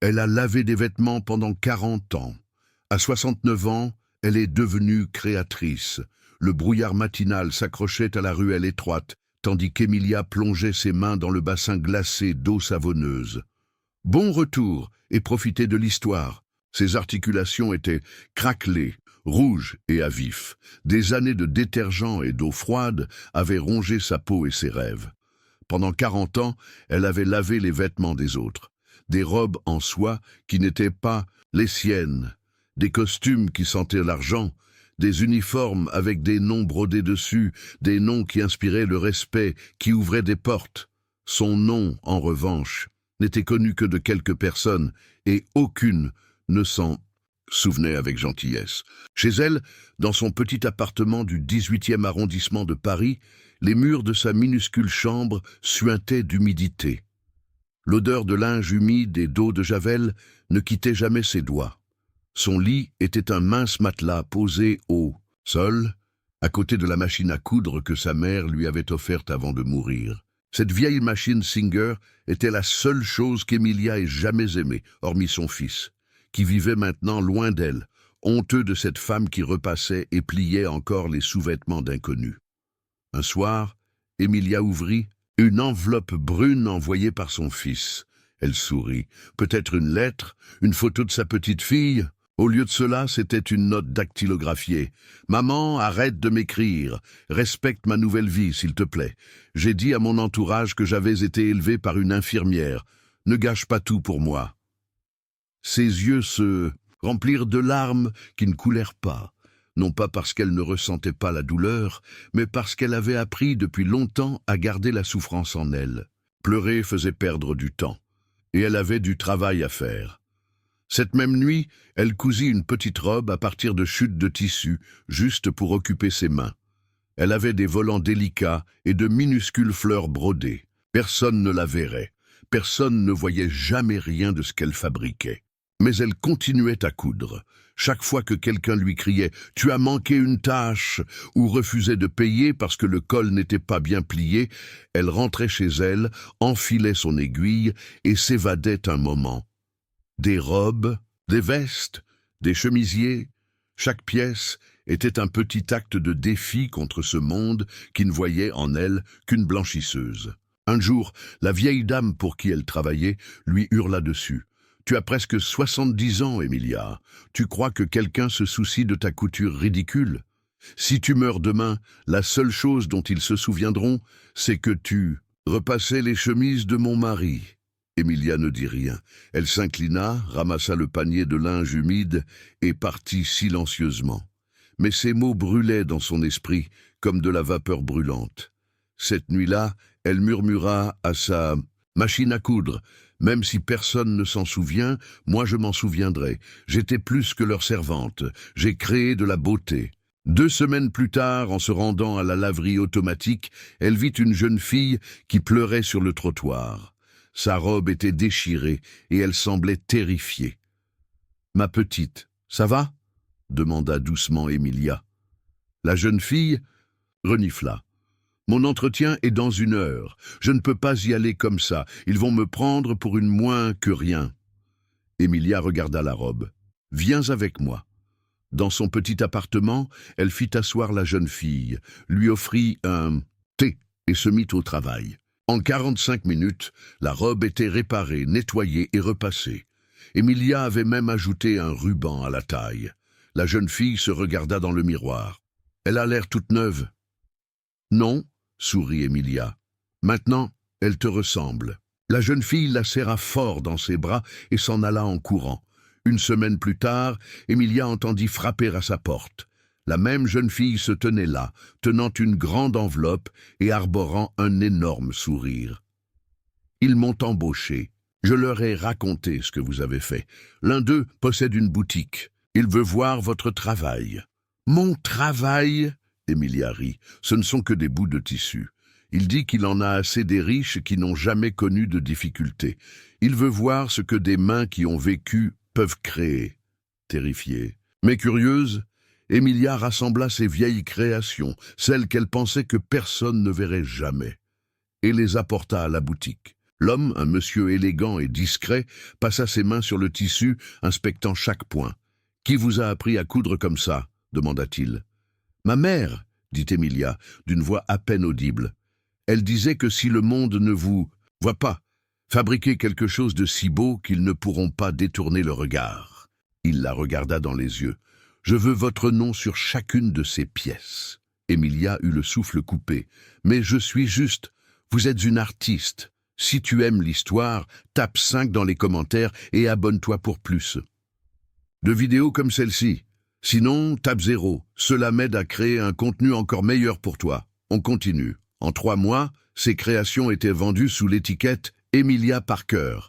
Elle a lavé des vêtements pendant 40 ans. À 69 ans, elle est devenue créatrice. Le brouillard matinal s'accrochait à la ruelle étroite, tandis qu'Emilia plongeait ses mains dans le bassin glacé d'eau savonneuse. Bon retour, et profitez de l'histoire. Ses articulations étaient craquelées, rouges et à vif. Des années de détergent et d'eau froide avaient rongé sa peau et ses rêves. Pendant 40 ans, elle avait lavé les vêtements des autres. Des robes en soie qui n'étaient pas les siennes, des costumes qui sentaient l'argent, des uniformes avec des noms brodés dessus, des noms qui inspiraient le respect, qui ouvraient des portes. Son nom, en revanche, n'était connu que de quelques personnes, et aucune ne s'en souvenait avec gentillesse. Chez elle, dans son petit appartement du 18e arrondissement de Paris, les murs de sa minuscule chambre suintaient d'humidité. L'odeur de linge humide et d'eau de javel ne quittait jamais ses doigts. Son lit était un mince matelas posé au sol, à côté de la machine à coudre que sa mère lui avait offerte avant de mourir. Cette vieille machine Singer était la seule chose qu'Emilia ait jamais aimée, hormis son fils, qui vivait maintenant loin d'elle, honteux de cette femme qui repassait et pliait encore les sous-vêtements d'inconnus. Un soir, Emilia ouvrit une enveloppe brune envoyée par son fils. Elle sourit. Peut-être une lettre, une photo de sa petite fille. Au lieu de cela, c'était une note dactylographiée. « Maman, arrête de m'écrire. Respecte ma nouvelle vie, s'il te plaît. J'ai dit à mon entourage que j'avais été élevé par une infirmière. Ne gâche pas tout pour moi. » Ses yeux se remplirent de larmes qui ne coulèrent pas. Non pas parce qu'elle ne ressentait pas la douleur, mais parce qu'elle avait appris depuis longtemps à garder la souffrance en elle. Pleurer faisait perdre du temps, et elle avait du travail à faire. Cette même nuit, elle cousit une petite robe à partir de chutes de tissu, juste pour occuper ses mains. Elle avait des volants délicats et de minuscules fleurs brodées. Personne ne la verrait, personne ne voyait jamais rien de ce qu'elle fabriquait. Mais elle continuait à coudre. Chaque fois que quelqu'un lui criait « Tu as manqué une tâche » ou refusait de payer parce que le col n'était pas bien plié, elle rentrait chez elle, enfilait son aiguille et s'évadait un moment. Des robes, des vestes, des chemisiers, chaque pièce était un petit acte de défi contre ce monde qui ne voyait en elle qu'une blanchisseuse. Un jour, la vieille dame pour qui elle travaillait lui hurla dessus. « Tu as presque 70 ans, Emilia. Tu crois que quelqu'un se soucie de ta couture ridicule? Si tu meurs demain, la seule chose dont ils se souviendront, c'est que tu repassais les chemises de mon mari. » Emilia ne dit rien. Elle s'inclina, ramassa le panier de linge humide et partit silencieusement. Mais ces mots brûlaient dans son esprit comme de la vapeur brûlante. Cette nuit-là, elle murmura à sa machine à coudre. Même si personne ne s'en souvient, moi je m'en souviendrai. J'étais plus que leur servante. J'ai créé de la beauté. 2 semaines plus tard, en se rendant à la laverie automatique, elle vit une jeune fille qui pleurait sur le trottoir. Sa robe était déchirée et elle semblait terrifiée. « Ma petite, ça va ?» demanda doucement Emilia. La jeune fille renifla. « Mon entretien est dans 1 heure. Je ne peux pas y aller comme ça. Ils vont me prendre pour une moins que rien. » Emilia regarda la robe. « Viens avec moi. » Dans son petit appartement, elle fit asseoir la jeune fille, lui offrit un thé et se mit au travail. En 45 minutes, la robe était réparée, nettoyée et repassée. Emilia avait même ajouté un ruban à la taille. La jeune fille se regarda dans le miroir. « Elle a l'air toute neuve. »« Non, » sourit Emilia. « Maintenant, elle te ressemble. » La jeune fille la serra fort dans ses bras et s'en alla en courant. 1 semaine plus tard, Emilia entendit frapper à sa porte. La même jeune fille se tenait là, tenant une grande enveloppe et arborant un énorme sourire. « Ils m'ont embauché. Je leur ai raconté ce que vous avez fait. L'un d'eux possède une boutique. Il veut voir votre travail. »« Mon travail ?» Emilia rit. « Ce ne sont que des bouts de tissu. Il dit qu'il en a assez des riches qui n'ont jamais connu de difficultés. Il veut voir ce que des mains qui ont vécu peuvent créer. » Terrifiée, mais curieuse, Emilia rassembla ses vieilles créations, celles qu'elle pensait que personne ne verrait jamais, et les apporta à la boutique. L'homme, un monsieur élégant et discret, passa ses mains sur le tissu, inspectant chaque point. « Qui vous a appris à coudre comme ça ?» demanda-t-il. « Ma mère, » dit Emilia, d'une voix à peine audible. Elle disait que si le monde ne vous voit pas, fabriquez quelque chose de si beau qu'ils ne pourront pas détourner le regard. Il la regarda dans les yeux. « Je veux votre nom sur chacune de ces pièces. » Emilia eut le souffle coupé. « Mais je suis juste. Vous êtes une artiste. Si tu aimes l'histoire, tape 5 dans les commentaires et abonne-toi pour plus. De vidéos comme celle-ci. Sinon, tape 0. Cela m'aide à créer un contenu encore meilleur pour toi. On continue. En 3 mois, ses créations étaient vendues sous l'étiquette Emilia Parker.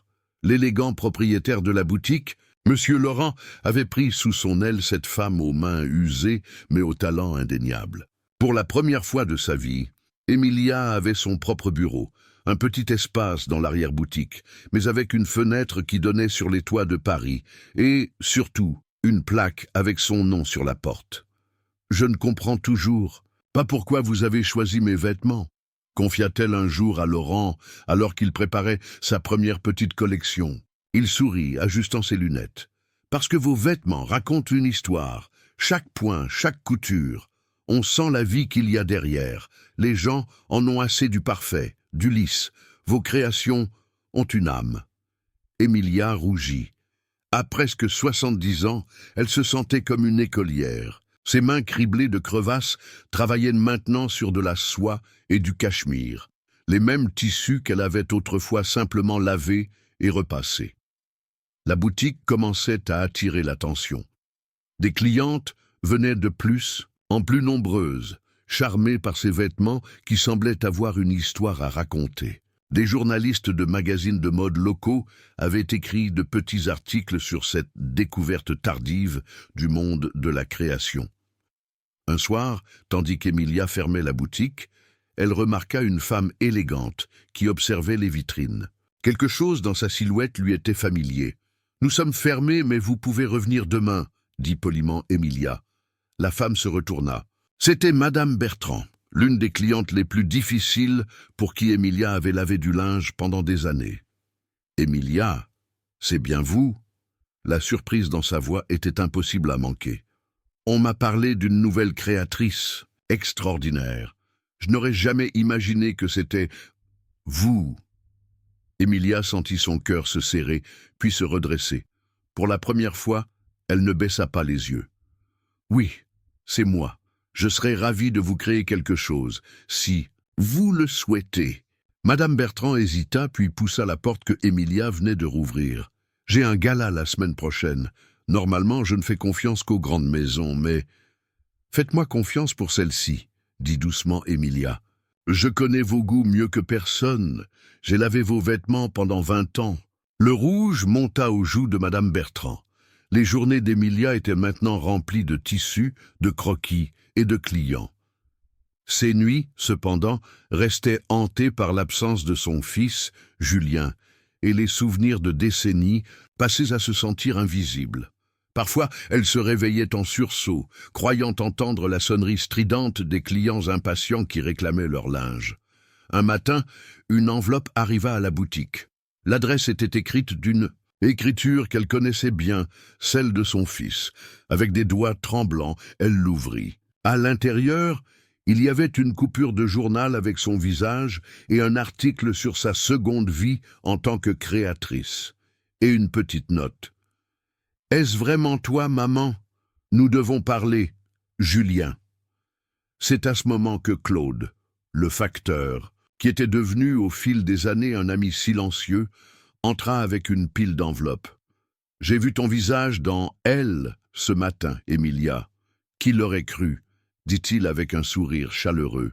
L'élégant propriétaire de la boutique, Monsieur Laurent, avait pris sous son aile cette femme aux mains usées mais au talent indéniable. Pour la première fois de sa vie, Emilia avait son propre bureau, un petit espace dans l'arrière-boutique, mais avec une fenêtre qui donnait sur les toits de Paris, et, surtout, une plaque avec son nom sur la porte. « Je ne comprends toujours pas pourquoi vous avez choisi mes vêtements », confia-t-elle un jour à Laurent, alors qu'il préparait sa première petite collection. Il sourit, ajustant ses lunettes. « Parce que vos vêtements racontent une histoire, chaque point, chaque couture. On sent la vie qu'il y a derrière. Les gens en ont assez du parfait, du lisse. Vos créations ont une âme. » Emilia rougit. À presque 70 ans, elle se sentait comme une écolière. Ses mains criblées de crevasses travaillaient maintenant sur de la soie et du cachemire, les mêmes tissus qu'elle avait autrefois simplement lavés et repassés. La boutique commençait à attirer l'attention. Des clientes venaient de plus en plus nombreuses, charmées par ses vêtements qui semblaient avoir une histoire à raconter. Des journalistes de magazines de mode locaux avaient écrit de petits articles sur cette découverte tardive du monde de la création. Un soir, tandis qu'Emilia fermait la boutique, elle remarqua une femme élégante qui observait les vitrines. Quelque chose dans sa silhouette lui était familier. « Nous sommes fermés, mais vous pouvez revenir demain », dit poliment Emilia. La femme se retourna. C'était Madame Bertrand, l'une des clientes les plus difficiles pour qui Emilia avait lavé du linge pendant des années. « Emilia, c'est bien vous ?» La surprise dans sa voix était impossible à manquer. « On m'a parlé d'une nouvelle créatrice, extraordinaire. Je n'aurais jamais imaginé que c'était vous. » Emilia sentit son cœur se serrer, puis se redresser. Pour la première fois, elle ne baissa pas les yeux. « Oui, c'est moi. Je serais ravie de vous créer quelque chose, si vous le souhaitez. » Madame Bertrand hésita, puis poussa la porte que Emilia venait de rouvrir. « J'ai un gala la semaine prochaine. Normalement, je ne fais confiance qu'aux grandes maisons, mais... »« Faites-moi confiance pour celle-ci, » dit doucement Emilia. « Je connais vos goûts mieux que personne. J'ai lavé vos vêtements pendant 20 ans. » Le rouge monta aux joues de Madame Bertrand. Les journées d'Emilia étaient maintenant remplies de tissus, de croquis et de clients. Ces nuits, cependant, restaient hantées par l'absence de son fils, Julien, et les souvenirs de décennies passés à se sentir invisibles. Parfois, elle se réveillait en sursaut, croyant entendre la sonnerie stridente des clients impatients qui réclamaient leur linge. Un matin, une enveloppe arriva à la boutique. L'adresse était écrite d'une écriture qu'elle connaissait bien, celle de son fils. Avec des doigts tremblants, elle l'ouvrit. À l'intérieur, il y avait une coupure de journal avec son visage et un article sur sa seconde vie en tant que créatrice. Et une petite note. « Est-ce vraiment toi, maman ? Nous devons parler. Julien. » C'est à ce moment que Claude, le facteur, qui était devenu au fil des années un ami silencieux, entra avec une pile d'enveloppes. « J'ai vu ton visage dans Elle ce matin, Emilia. Qui l'aurait cru ?» dit-il avec un sourire chaleureux.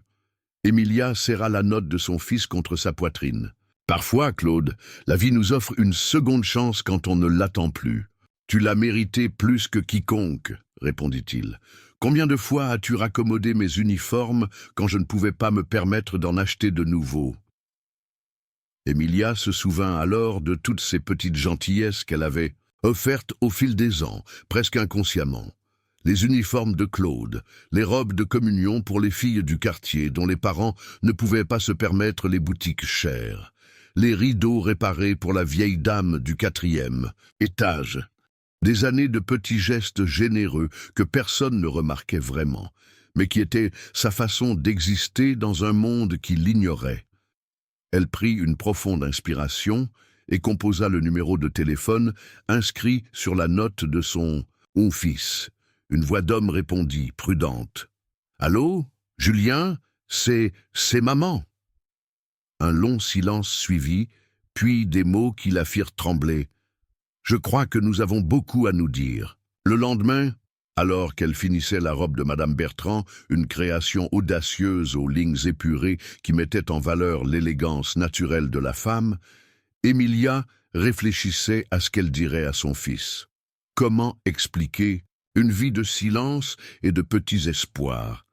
Emilia serra la note de son fils contre sa poitrine. « Parfois, Claude, la vie nous offre une seconde chance quand on ne l'attend plus. Tu l'as mérité plus que quiconque, » répondit-il. « Combien de fois as-tu raccommodé mes uniformes quand je ne pouvais pas me permettre d'en acheter de nouveaux ?» Emilia se souvint alors de toutes ces petites gentillesses qu'elle avait offertes au fil des ans, presque inconsciemment. Les uniformes de Claude, les robes de communion pour les filles du quartier dont les parents ne pouvaient pas se permettre les boutiques chères, les rideaux réparés pour la vieille dame du 4e étage. Des années de petits gestes généreux que personne ne remarquait vraiment, mais qui étaient sa façon d'exister dans un monde qui l'ignorait. Elle prit une profonde inspiration et composa le numéro de téléphone inscrit sur la note de son « fils ». Une voix d'homme répondit, prudente. « Allô, Julien, c'est maman ». Un long silence suivit, puis des mots qui la firent trembler. « Je crois que nous avons beaucoup à nous dire. » Le lendemain, alors qu'elle finissait la robe de Madame Bertrand, une création audacieuse aux lignes épurées qui mettait en valeur l'élégance naturelle de la femme, Emilia réfléchissait à ce qu'elle dirait à son fils. Comment expliquer une vie de silence et de petits espoirs?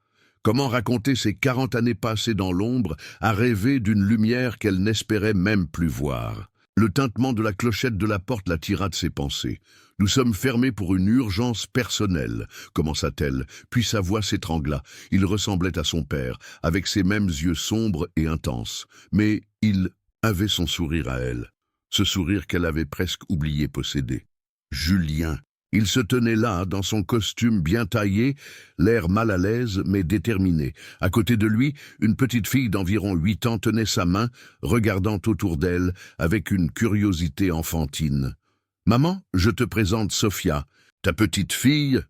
Comment raconter ces 40 années passées dans l'ombre à rêver d'une lumière qu'elle n'espérait même plus voir? Le tintement de la clochette de la porte la tira de ses pensées. « Nous sommes fermés pour une urgence personnelle », commença-t-elle, puis sa voix s'étrangla. Il ressemblait à son père, avec ses mêmes yeux sombres et intenses. Mais il avait son sourire à elle, ce sourire qu'elle avait presque oublié posséder. Julien. Il se tenait là, dans son costume bien taillé, l'air mal à l'aise mais déterminé. À côté de lui, une petite fille d'environ 8 ans tenait sa main, regardant autour d'elle avec une curiosité enfantine. « Maman, je te présente Sophia, ta petite fille. »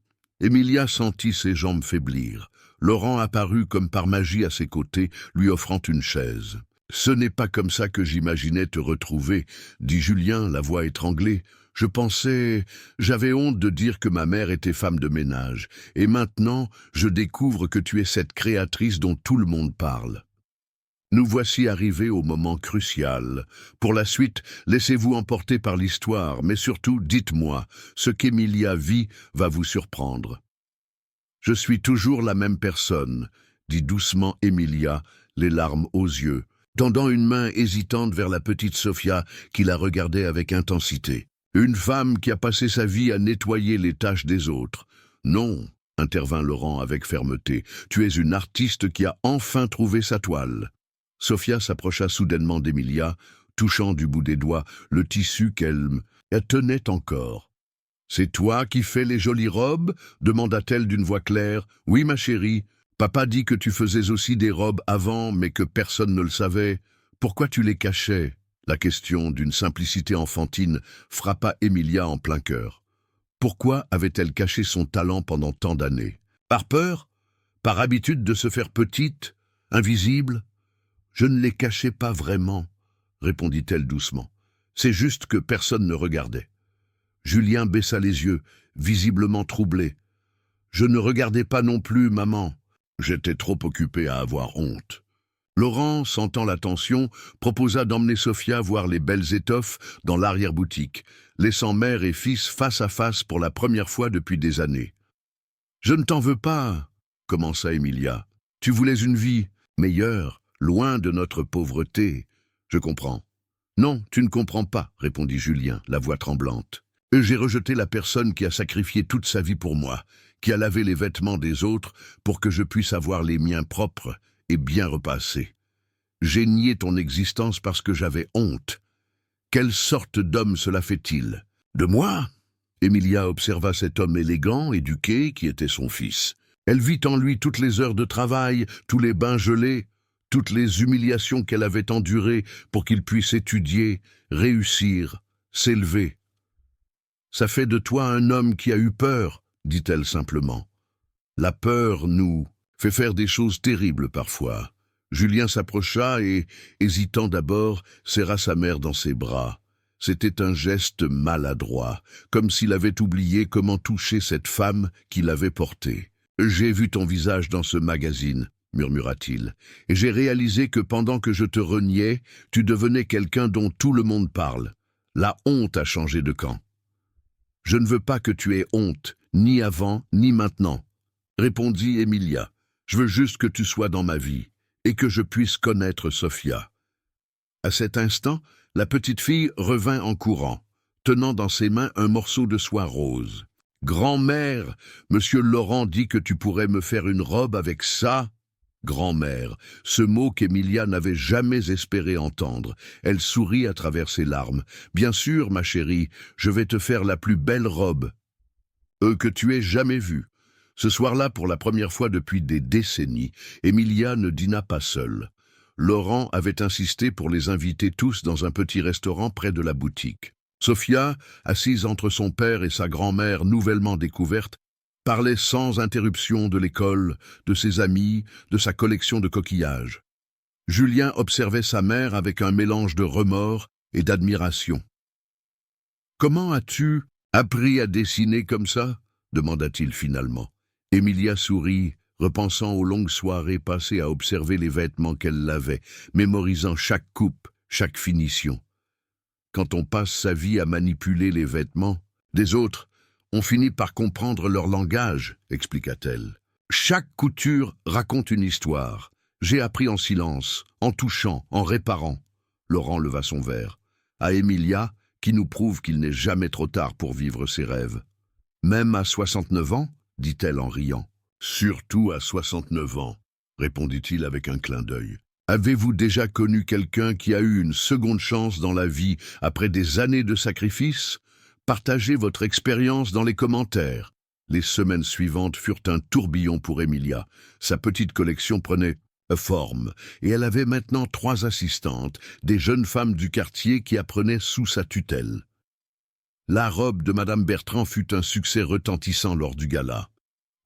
Emilia sentit ses jambes faiblir. Laurent apparut comme par magie à ses côtés, lui offrant une chaise. « Ce n'est pas comme ça que j'imaginais te retrouver, » dit Julien, la voix étranglée. « J'avais honte de dire que ma mère était femme de ménage, et maintenant je découvre que tu es cette créatrice dont tout le monde parle. » Nous voici arrivés au moment crucial. Pour la suite, laissez-vous emporter par l'histoire, mais surtout, dites-moi, ce qu'Emilia vit va vous surprendre. « Je suis toujours la même personne, » dit doucement Emilia, les larmes aux yeux, tendant une main hésitante vers la petite Sophia qui la regardait avec intensité. « Une femme qui a passé sa vie à nettoyer les tâches des autres. »« Non, » intervint Laurent avec fermeté, « tu es une artiste qui a enfin trouvé sa toile. » Sophia s'approcha soudainement d'Emilia, touchant du bout des doigts le tissu qu'elle tenait encore. « C'est toi qui fais les jolies robes ?» demanda-t-elle d'une voix claire. « Oui, ma chérie. Papa dit que tu faisais aussi des robes avant, mais que personne ne le savait. Pourquoi tu les cachais ?» La question, d'une simplicité enfantine, frappa Emilia en plein cœur. Pourquoi avait-elle caché son talent pendant tant d'années? Par peur? Par habitude de se faire petite, invisible? « Je ne les cachais pas vraiment, » répondit-elle doucement. « C'est juste que personne ne regardait. » Julien baissa les yeux, visiblement troublé. « Je ne regardais pas non plus, maman. J'étais trop occupé à avoir honte. » Laurent, sentant la tension, proposa d'emmener Sophia voir les belles étoffes dans l'arrière-boutique, laissant mère et fils face à face pour la première fois depuis des années. « Je ne t'en veux pas, » commença Emilia. « Tu voulais une vie meilleure, loin de notre pauvreté. Je comprends. »« Non, tu ne comprends pas, » répondit Julien, la voix tremblante. « J'ai rejeté la personne qui a sacrifié toute sa vie pour moi, qui a lavé les vêtements des autres pour que je puisse avoir les miens propres et bien repassés. J'ai nié ton existence parce que j'avais honte. Quelle sorte d'homme cela fait-il? De moi ?» Emilia observa cet homme élégant, éduqué, qui était son fils. Elle vit en lui toutes les heures de travail, tous les bains gelés, toutes les humiliations qu'elle avait endurées pour qu'il puisse étudier, réussir, s'élever. « Ça fait de toi un homme qui a eu peur, » dit-elle simplement. « La peur nous fait faire des choses terribles parfois. » Julien s'approcha et, hésitant d'abord, serra sa mère dans ses bras. C'était un geste maladroit, comme s'il avait oublié comment toucher cette femme qui l'avait porté. « J'ai vu ton visage dans ce magazine, » murmura-t-il, « et j'ai réalisé que pendant que je te reniais, tu devenais quelqu'un dont tout le monde parle. La honte a changé de camp. » « Je ne veux pas que tu aies honte, ni avant, ni maintenant, » répondit Emilia. « Je veux juste que tu sois dans ma vie, et que je puisse connaître Sophia. » À cet instant, la petite fille revint en courant, tenant dans ses mains un morceau de soie rose. « Grand-mère, monsieur Laurent dit que tu pourrais me faire une robe avec ça. » Grand-mère, ce mot qu'Emilia n'avait jamais espéré entendre. Elle sourit à travers ses larmes. Bien sûr, ma chérie, je vais te faire la plus belle robe que tu aies jamais vue. Ce soir-là, pour la première fois depuis des décennies, Emilia ne dîna pas seule. Laurent avait insisté pour les inviter tous dans un petit restaurant près de la boutique. Sophia, assise entre son père et sa grand-mère nouvellement découverte, parlait sans interruption de l'école, de ses amis, de sa collection de coquillages. Julien observait sa mère avec un mélange de remords et d'admiration. « Comment as-tu appris à dessiner comme ça ?» demanda-t-il finalement. Emilia sourit, repensant aux longues soirées passées à observer les vêtements qu'elle lavait, mémorisant chaque coupe, chaque finition. Quand on passe sa vie à manipuler les vêtements des autres, on finit par comprendre leur langage, expliqua-t-elle. Chaque couture raconte une histoire. J'ai appris en silence, en touchant, en réparant. Laurent leva son verre. À Emilia, qui nous prouve qu'il n'est jamais trop tard pour vivre ses rêves. Même à 69 ans, dit-elle en riant. Surtout à 69 ans, répondit-il avec un clin d'œil. Avez-vous déjà connu quelqu'un qui a eu une seconde chance dans la vie après des années de sacrifice? Partagez votre expérience dans les commentaires. Les semaines suivantes furent un tourbillon pour Emilia. Sa petite collection prenait forme, et elle avait maintenant 3 assistantes, des jeunes femmes du quartier qui apprenaient sous sa tutelle. La robe de Madame Bertrand fut un succès retentissant lors du gala.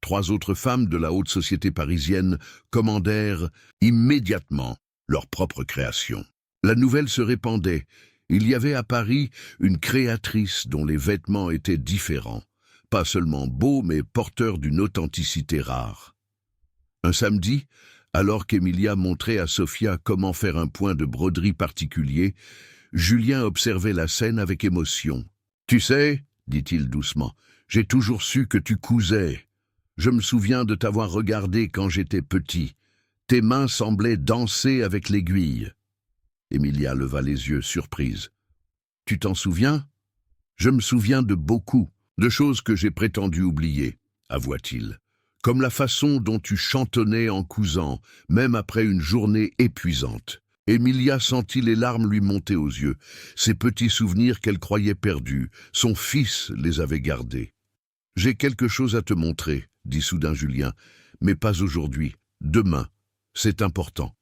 3 autres femmes de la haute société parisienne commandèrent immédiatement leur propre création. La nouvelle se répandait. Il y avait à Paris une créatrice dont les vêtements étaient différents, pas seulement beaux mais porteurs d'une authenticité rare. Un samedi, alors qu'Emilia montrait à Sophia comment faire un point de broderie particulier, Julien observait la scène avec émotion. « Tu sais, dit-il doucement, j'ai toujours su que tu cousais. Je me souviens de t'avoir regardé quand j'étais petit. Tes mains semblaient danser avec l'aiguille. » Emilia leva les yeux, surprise. « Tu t'en souviens ? Je me souviens de beaucoup, de choses que j'ai prétendu oublier, avoua-t-il. Comme la façon dont tu chantonnais en cousant, même après une journée épuisante. » Emilia sentit les larmes lui monter aux yeux. Ces petits souvenirs qu'elle croyait perdus, son fils les avait gardés. « J'ai quelque chose à te montrer, » dit soudain Julien, « mais pas aujourd'hui, demain. C'est important. »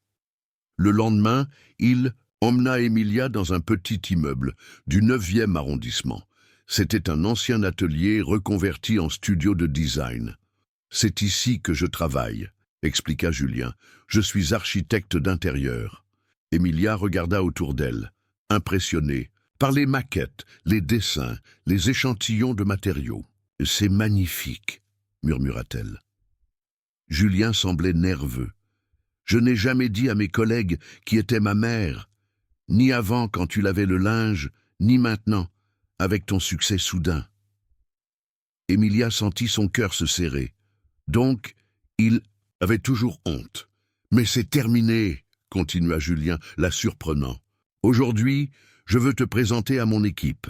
Le lendemain, il emmena Emilia dans un petit immeuble du 9e arrondissement. C'était un ancien atelier reconverti en studio de design. « C'est ici que je travaille, » expliqua Julien. « Je suis architecte d'intérieur. » Emilia regarda autour d'elle, impressionnée par les maquettes, les dessins, les échantillons de matériaux. « C'est magnifique, » murmura-t-elle. Julien semblait nerveux. « Je n'ai jamais dit à mes collègues qui était ma mère, ni avant quand tu lavais le linge, ni maintenant, avec ton succès soudain. » Emilia sentit son cœur se serrer. Donc, il avait toujours honte. « Mais c'est terminé !» continua Julien, la surprenant. « Aujourd'hui, je veux te présenter à mon équipe,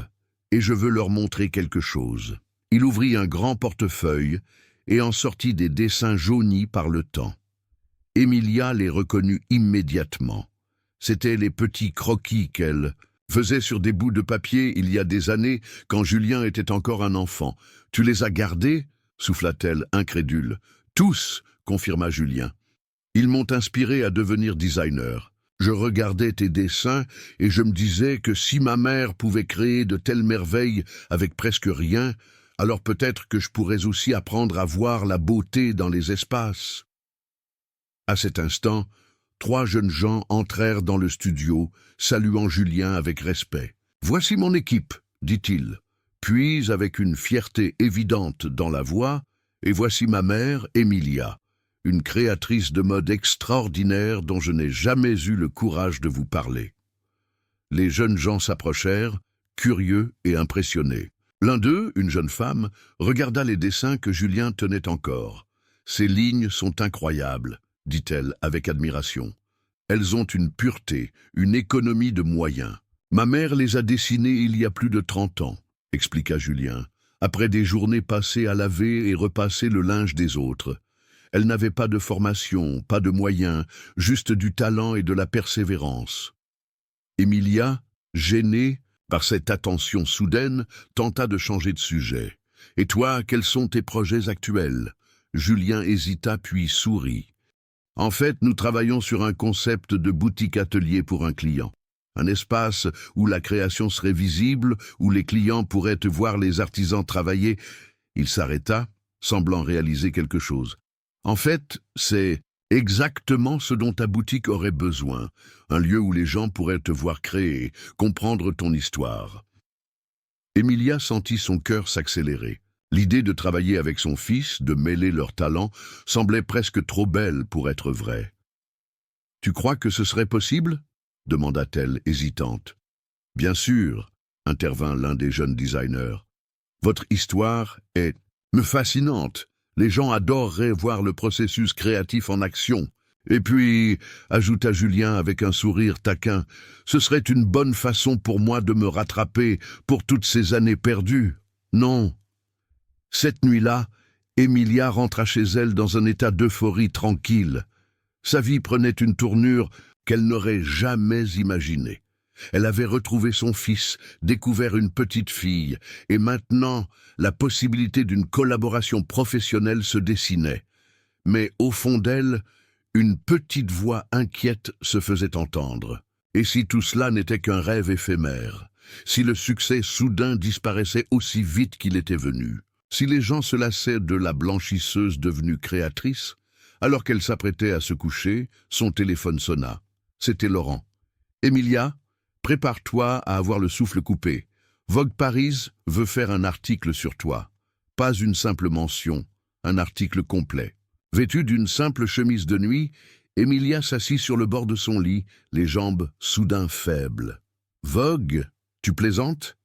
et je veux leur montrer quelque chose. » Il ouvrit un grand portefeuille et en sortit des dessins jaunis par le temps. Emilia les reconnut immédiatement. C'étaient les petits croquis qu'elle faisait sur des bouts de papier il y a des années quand Julien était encore un enfant. « Tu les as gardés ?» souffla-t-elle, incrédule. « Tous !» confirma Julien. « Ils m'ont inspiré à devenir designer. Je regardais tes dessins et je me disais que si ma mère pouvait créer de telles merveilles avec presque rien, alors peut-être que je pourrais aussi apprendre à voir la beauté dans les espaces. » À cet instant, 3 jeunes gens entrèrent dans le studio, saluant Julien avec respect. « Voici mon équipe, » dit-il. Puis, avec une fierté évidente dans la voix, « Et voici ma mère, Emilia, une créatrice de mode extraordinaire dont je n'ai jamais eu le courage de vous parler. » Les jeunes gens s'approchèrent, curieux et impressionnés. L'un d'eux, une jeune femme, regarda les dessins que Julien tenait encore. « Ces lignes sont incroyables, » dit-elle avec admiration. « Elles ont une pureté, une économie de moyens. Ma mère les a dessinées il y a plus de 30 ans, » expliqua Julien, après des journées passées à laver et repasser le linge des autres. Elle n'avait pas de formation, pas de moyens, juste du talent et de la persévérance. Emilia, gênée par cette attention soudaine, tenta de changer de sujet. « Et toi, quels sont tes projets actuels ?» Julien hésita puis sourit. « En fait, nous travaillons sur un concept de boutique-atelier pour un client. Un espace où la création serait visible, où les clients pourraient voir les artisans travailler. » Il s'arrêta, semblant réaliser quelque chose. « En fait, c'est exactement ce dont ta boutique aurait besoin. Un lieu où les gens pourraient te voir créer, comprendre ton histoire. » Emilia sentit son cœur s'accélérer. L'idée de travailler avec son fils, de mêler leurs talents, semblait presque trop belle pour être vraie. « Tu crois que ce serait possible ?» demanda-t-elle, hésitante. « Bien sûr, » intervint l'un des jeunes designers. « Votre histoire est fascinante. Les gens adoreraient voir le processus créatif en action. Et puis, ajouta Julien avec un sourire taquin, ce serait une bonne façon pour moi de me rattraper pour toutes ces années perdues. Non. » Cette nuit-là, Emilia rentra chez elle dans un état d'euphorie tranquille. Sa vie prenait une tournure qu'elle n'aurait jamais imaginée. Elle avait retrouvé son fils, découvert une petite fille, et maintenant, la possibilité d'une collaboration professionnelle se dessinait. Mais au fond d'elle, une petite voix inquiète se faisait entendre. Et si tout cela n'était qu'un rêve éphémère? Si le succès soudain disparaissait aussi vite qu'il était venu? Si les gens se lassaient de la blanchisseuse devenue créatrice? Alors qu'elle s'apprêtait à se coucher, son téléphone sonna. C'était Laurent. « Emilia, prépare-toi à avoir le souffle coupé. Vogue Paris veut faire un article sur toi. Pas une simple mention, un article complet. » Vêtue d'une simple chemise de nuit, Emilia s'assit sur le bord de son lit, les jambes soudain faibles. « Vogue, tu plaisantes ?»«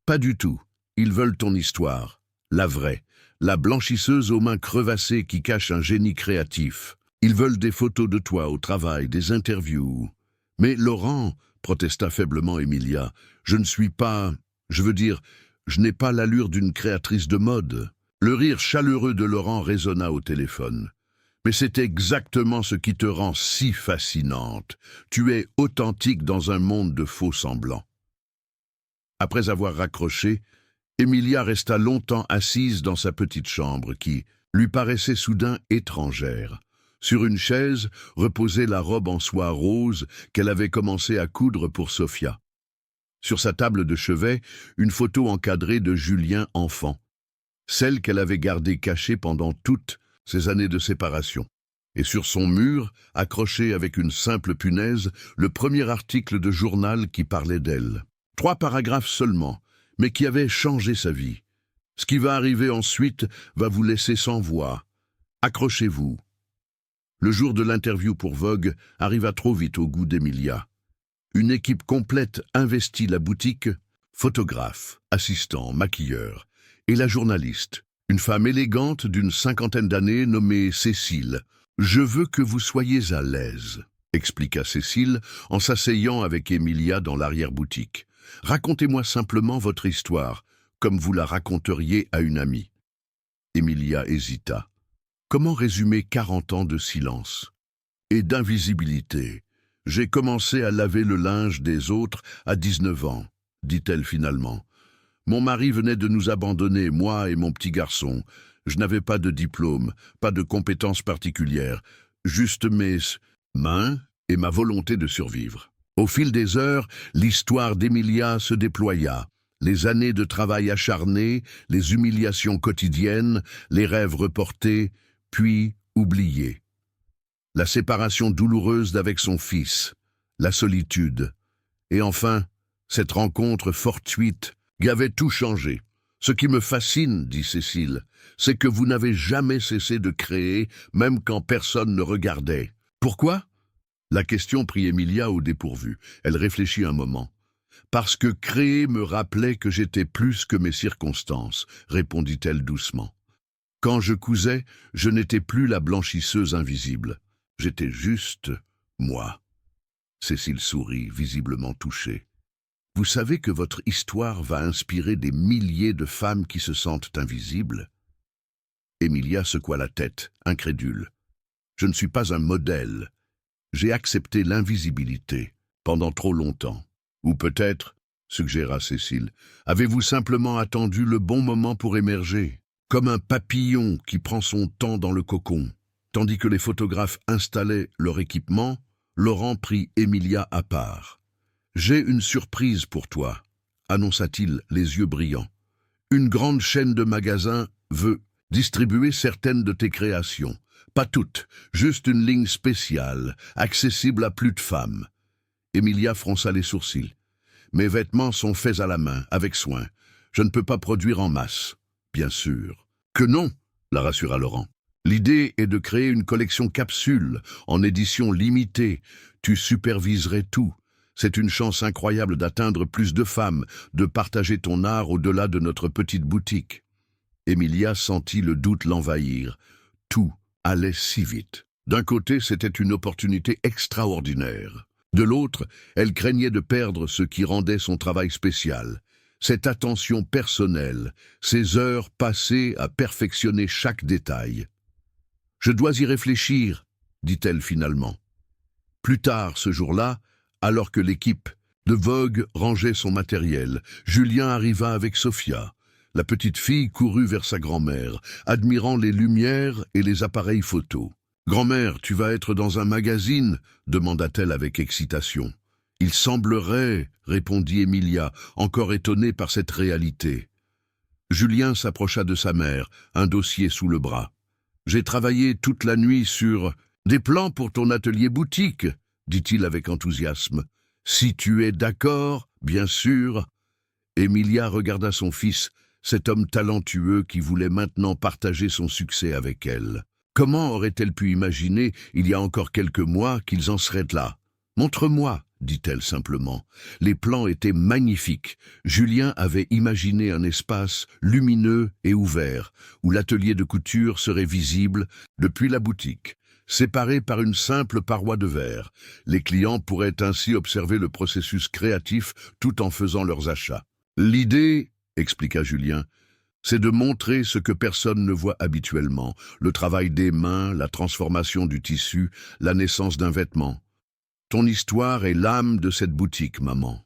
Pas du tout. Ils veulent ton histoire. La vraie. La blanchisseuse aux mains crevassées qui cache un génie créatif. Ils veulent des photos de toi au travail, des interviews. »« Mais Laurent, » protesta faiblement Emilia, « je ne suis pas... Je veux dire, je n'ai pas l'allure d'une créatrice de mode. » Le rire chaleureux de Laurent résonna au téléphone. « Mais c'est exactement ce qui te rend si fascinante. Tu es authentique dans un monde de faux semblants. » Après avoir raccroché, Emilia resta longtemps assise dans sa petite chambre qui lui paraissait soudain étrangère. Sur une chaise reposait la robe en soie rose qu'elle avait commencé à coudre pour Sophia. Sur sa table de chevet, une photo encadrée de Julien enfant, celle qu'elle avait gardée cachée pendant toutes ces années de séparation. Et sur son mur, accroché avec une simple punaise, le premier article de journal qui parlait d'elle. 3 paragraphes seulement, mais qui avait changé sa vie. Ce qui va arriver ensuite va vous laisser sans voix. Accrochez-vous. Le jour de l'interview pour Vogue arriva trop vite au goût d'Emilia. Une équipe complète investit la boutique, photographe, assistant, maquilleur, et la journaliste, une femme élégante d'une 50aine d'années nommée Cécile. « Je veux que vous soyez à l'aise », expliqua Cécile en s'asseyant avec Emilia dans l'arrière-boutique. « Racontez-moi simplement votre histoire, comme vous la raconteriez à une amie. » Emilia hésita. Comment résumer 40 ans de silence et d'invisibilité? « J'ai commencé à laver le linge des autres à 19 ans, dit-elle finalement. Mon mari venait de nous abandonner, moi et mon petit garçon. Je n'avais pas de diplôme, pas de compétences particulières, juste mes mains et ma volonté de survivre. Au fil des heures, l'histoire d'Emilia se déploya. Les années de travail acharné, les humiliations quotidiennes, les rêves reportés, puis oubliés. La séparation douloureuse d'avec son fils, la solitude. Et enfin, cette rencontre fortuite qui avait tout changé. Ce qui me fascine, dit Cécile, c'est que vous n'avez jamais cessé de créer, même quand personne ne regardait. Pourquoi? La question prit Emilia au dépourvu. Elle réfléchit un moment. Parce que créer me rappelait que j'étais plus que mes circonstances, répondit-elle doucement. Quand je cousais, je n'étais plus la blanchisseuse invisible. J'étais juste moi. Cécile sourit, visiblement touchée. Vous savez que votre histoire va inspirer des milliers de femmes qui se sentent invisibles? Emilia secoua la tête, incrédule. Je ne suis pas un modèle. J'ai accepté l'invisibilité pendant trop longtemps. Ou peut-être, suggéra Cécile, avez-vous simplement attendu le bon moment pour émerger, comme un papillon qui prend son temps dans le cocon. Tandis que les photographes installaient leur équipement, Laurent prit Emilia à part. « J'ai une surprise pour toi », annonça-t-il les yeux brillants. « Une grande chaîne de magasins veut distribuer certaines de tes créations. Pas toutes, juste une ligne spéciale, accessible à plus de femmes. » Emilia fronça les sourcils. « Mes vêtements sont faits à la main, avec soin. Je ne peux pas produire en masse. » « Bien sûr. »« Que non !» la rassura Laurent. « L'idée est de créer une collection capsule, en édition limitée. Tu superviserais tout. C'est une chance incroyable d'atteindre plus de femmes, de partager ton art au-delà de notre petite boutique. » Emilia sentit le doute l'envahir. Tout allait si vite. D'un côté, c'était une opportunité extraordinaire. De l'autre, elle craignait de perdre ce qui rendait son travail spécial. Cette attention personnelle, ces heures passées à perfectionner chaque détail. « Je dois y réfléchir, » dit-elle finalement. Plus tard ce jour-là, alors que l'équipe de Vogue rangeait son matériel, Julien arriva avec Sophia. La petite fille courut vers sa grand-mère, admirant les lumières et les appareils photo. « Grand-mère, tu vas être dans un magazine ?» demanda-t-elle avec excitation. « Il semblerait, » répondit Emilia, encore étonnée par cette réalité. Julien s'approcha de sa mère, un dossier sous le bras. « J'ai travaillé toute la nuit sur des plans pour ton atelier boutique, » dit-il avec enthousiasme. « Si tu es d'accord, bien sûr. » Emilia regarda son fils, cet homme talentueux qui voulait maintenant partager son succès avec elle. Comment aurait-elle pu imaginer, il y a encore quelques mois, qu'ils en seraient là? « Montre-moi », dit-elle simplement. Les plans étaient magnifiques. Julien avait imaginé un espace lumineux et ouvert, où l'atelier de couture serait visible depuis la boutique. Séparés par une simple paroi de verre, les clients pourraient ainsi observer le processus créatif tout en faisant leurs achats. « L'idée, » expliqua Julien, « c'est de montrer ce que personne ne voit habituellement, le travail des mains, la transformation du tissu, la naissance d'un vêtement. Ton histoire est l'âme de cette boutique, maman. »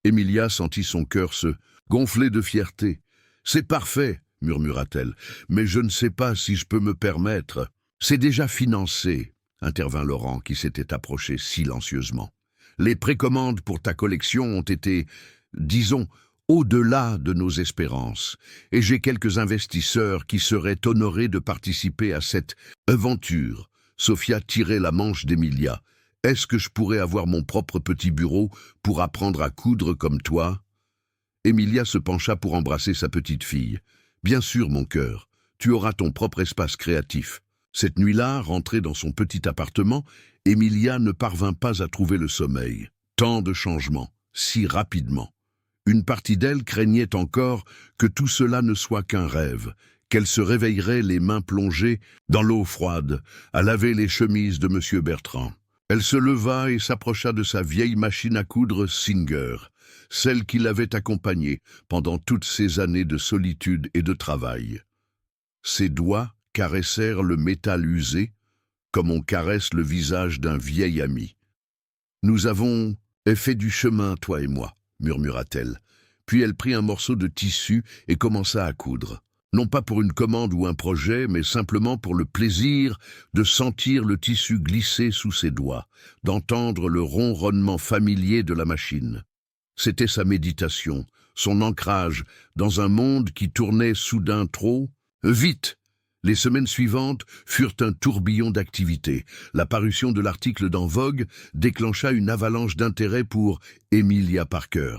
Emilia sentit son cœur se gonfler de fierté. « C'est parfait, » murmura-t-elle, « mais je ne sais pas si je peux me permettre. » « C'est déjà financé, » intervint Laurent qui s'était approché silencieusement. « Les précommandes pour ta collection ont été, disons, au-delà de nos espérances, et j'ai quelques investisseurs qui seraient honorés de participer à cette aventure. » Sophia tirait la manche d'Emilia. « Est-ce que je pourrais avoir mon propre petit bureau pour apprendre à coudre comme toi ?» Emilia se pencha pour embrasser sa petite fille. « Bien sûr, mon cœur, tu auras ton propre espace créatif. » Cette nuit-là, rentrée dans son petit appartement, Emilia ne parvint pas à trouver le sommeil. Tant de changements, si rapidement. Une partie d'elle craignait encore que tout cela ne soit qu'un rêve, qu'elle se réveillerait les mains plongées dans l'eau froide, à laver les chemises de M. Bertrand. Elle se leva et s'approcha de sa vieille machine à coudre Singer, celle qui l'avait accompagnée pendant toutes ces années de solitude et de travail. Ses doigts caressèrent le métal usé, comme on caresse le visage d'un vieil ami. « Nous avons fait du chemin, toi et moi, » murmura-t-elle. Puis elle prit un morceau de tissu et commença à coudre. Non pas pour une commande ou un projet, mais simplement pour le plaisir de sentir le tissu glisser sous ses doigts, d'entendre le ronronnement familier de la machine. C'était sa méditation, son ancrage dans un monde qui tournait soudain trop vite. Les semaines suivantes furent un tourbillon d'activités. La parution de l'article dans Vogue déclencha une avalanche d'intérêt pour Emilia Parker.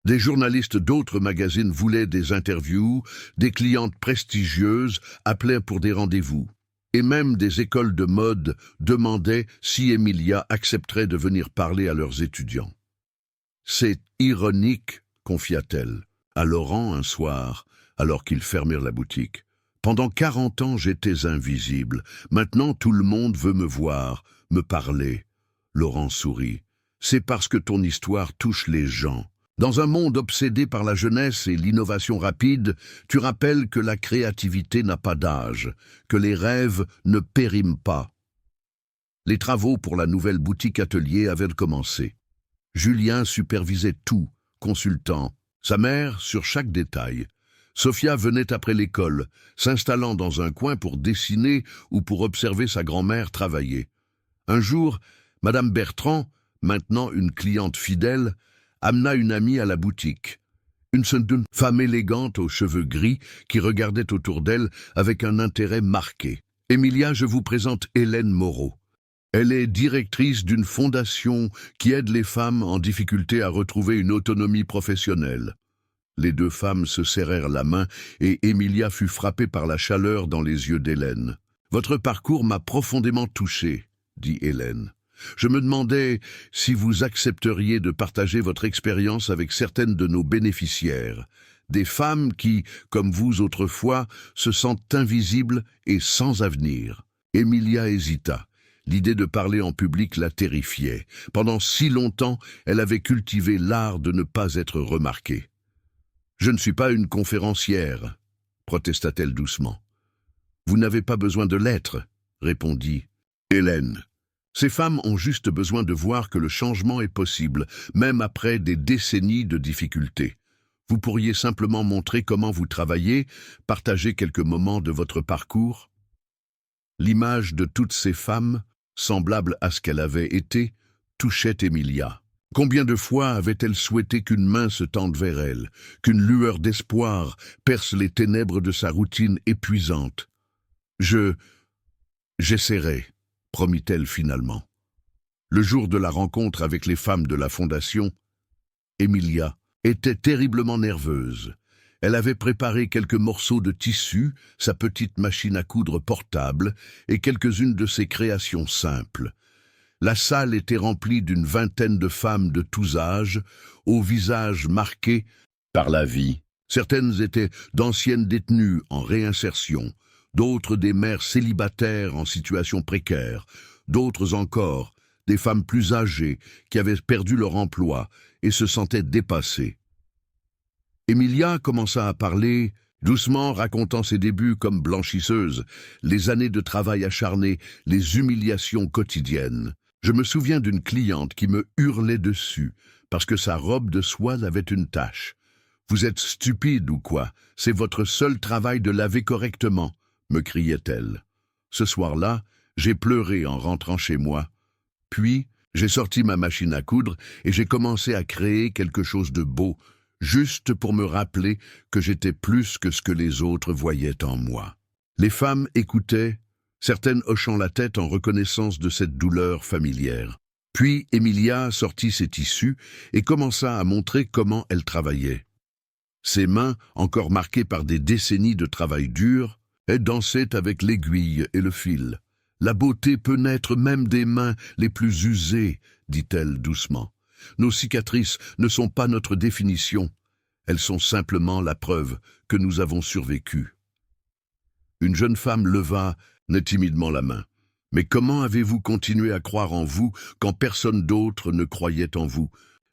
Des journalistes d'autres magazines voulaient des interviews, des clientes prestigieuses appelaient pour des rendez-vous. Et même des écoles de mode demandaient si Emilia accepterait de venir parler à leurs étudiants. « C'est ironique, » confia-t-elle à Laurent un soir, alors qu'ils fermèrent la boutique. Pendant 40 ans, j'étais invisible. Maintenant, tout le monde veut me voir, me parler. Laurent sourit. C'est parce que ton histoire touche les gens. Dans un monde obsédé par la jeunesse et l'innovation rapide, tu rappelles que la créativité n'a pas d'âge, que les rêves ne périment pas. Les travaux pour la nouvelle boutique atelier avaient commencé. Julien supervisait tout, consultant sa mère sur chaque détail. Sophia venait après l'école, s'installant dans un coin pour dessiner ou pour observer sa grand-mère travailler. Un jour, Madame Bertrand, maintenant une cliente fidèle, amena une amie à la boutique. Une femme élégante aux cheveux gris qui regardait autour d'elle avec un intérêt marqué. « Emilia, je vous présente Hélène Moreau. Elle est directrice d'une fondation qui aide les femmes en difficulté à retrouver une autonomie professionnelle. » Les deux femmes se serrèrent la main et Emilia fut frappée par la chaleur dans les yeux d'Hélène. « Votre parcours m'a profondément touchée, » dit Hélène. « Je me demandais si vous accepteriez de partager votre expérience avec certaines de nos bénéficiaires, des femmes qui, comme vous autrefois, se sentent invisibles et sans avenir. » Emilia hésita. L'idée de parler en public la terrifiait. Pendant si longtemps, elle avait cultivé l'art de ne pas être remarquée. « Je ne suis pas une conférencière, » protesta-t-elle doucement. « Vous n'avez pas besoin de l'être, » répondit Hélène. Ces femmes ont juste besoin de voir que le changement est possible, même après des décennies de difficultés. Vous pourriez simplement montrer comment vous travaillez, partager quelques moments de votre parcours. L'image de toutes ces femmes, semblable à ce qu'elle avait été, touchait Emilia. Combien de fois avait-elle souhaité qu'une main se tende vers elle, qu'une lueur d'espoir perce les ténèbres de sa routine épuisante. J'essaierai, promit-elle finalement. Le jour de la rencontre avec les femmes de la fondation, Emilia était terriblement nerveuse. Elle avait préparé quelques morceaux de tissu, sa petite machine à coudre portable et quelques-unes de ses créations simples. La salle était remplie d'une vingtaine de femmes de tous âges, aux visages marqués par la vie. Certaines étaient d'anciennes détenues en réinsertion, d'autres des mères célibataires en situation précaire, d'autres encore des femmes plus âgées qui avaient perdu leur emploi et se sentaient dépassées. Emilia commença à parler, doucement racontant ses débuts comme blanchisseuse, les années de travail acharné, les humiliations quotidiennes. Je me souviens d'une cliente qui me hurlait dessus parce que sa robe de soie avait une tache. « Vous êtes stupide ou quoi? C'est votre seul travail de laver correctement » me criait-elle. Ce soir-là, j'ai pleuré en rentrant chez moi. Puis, j'ai sorti ma machine à coudre et j'ai commencé à créer quelque chose de beau, juste pour me rappeler que j'étais plus que ce que les autres voyaient en moi. Les femmes écoutaient, certaines hochant la tête en reconnaissance de cette douleur familière. Puis Emilia sortit ses tissus et commença à montrer comment elle travaillait. Ses mains, encore marquées par des décennies de travail dur, elle dansait avec l'aiguille et le fil. « La beauté peut naître même des mains les plus usées, » dit-elle doucement. « Nos cicatrices ne sont pas notre définition, elles sont simplement la preuve que nous avons survécu. » Une jeune femme leva timidement la main. « Mais comment avez-vous continué à croire en vous quand personne d'autre ne croyait en vous ?»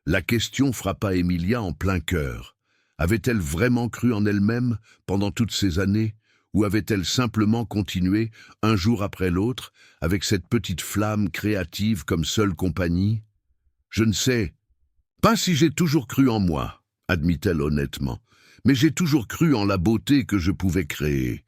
La question frappa Emilia en plein cœur. Avait-elle vraiment cru en elle-même pendant toutes ces années, ou avait-elle simplement continué, un jour après l'autre, avec cette petite flamme créative comme seule compagnie? « Je ne sais pas si j'ai toujours cru en moi, » admit-elle honnêtement, « mais j'ai toujours cru en la beauté que je pouvais créer.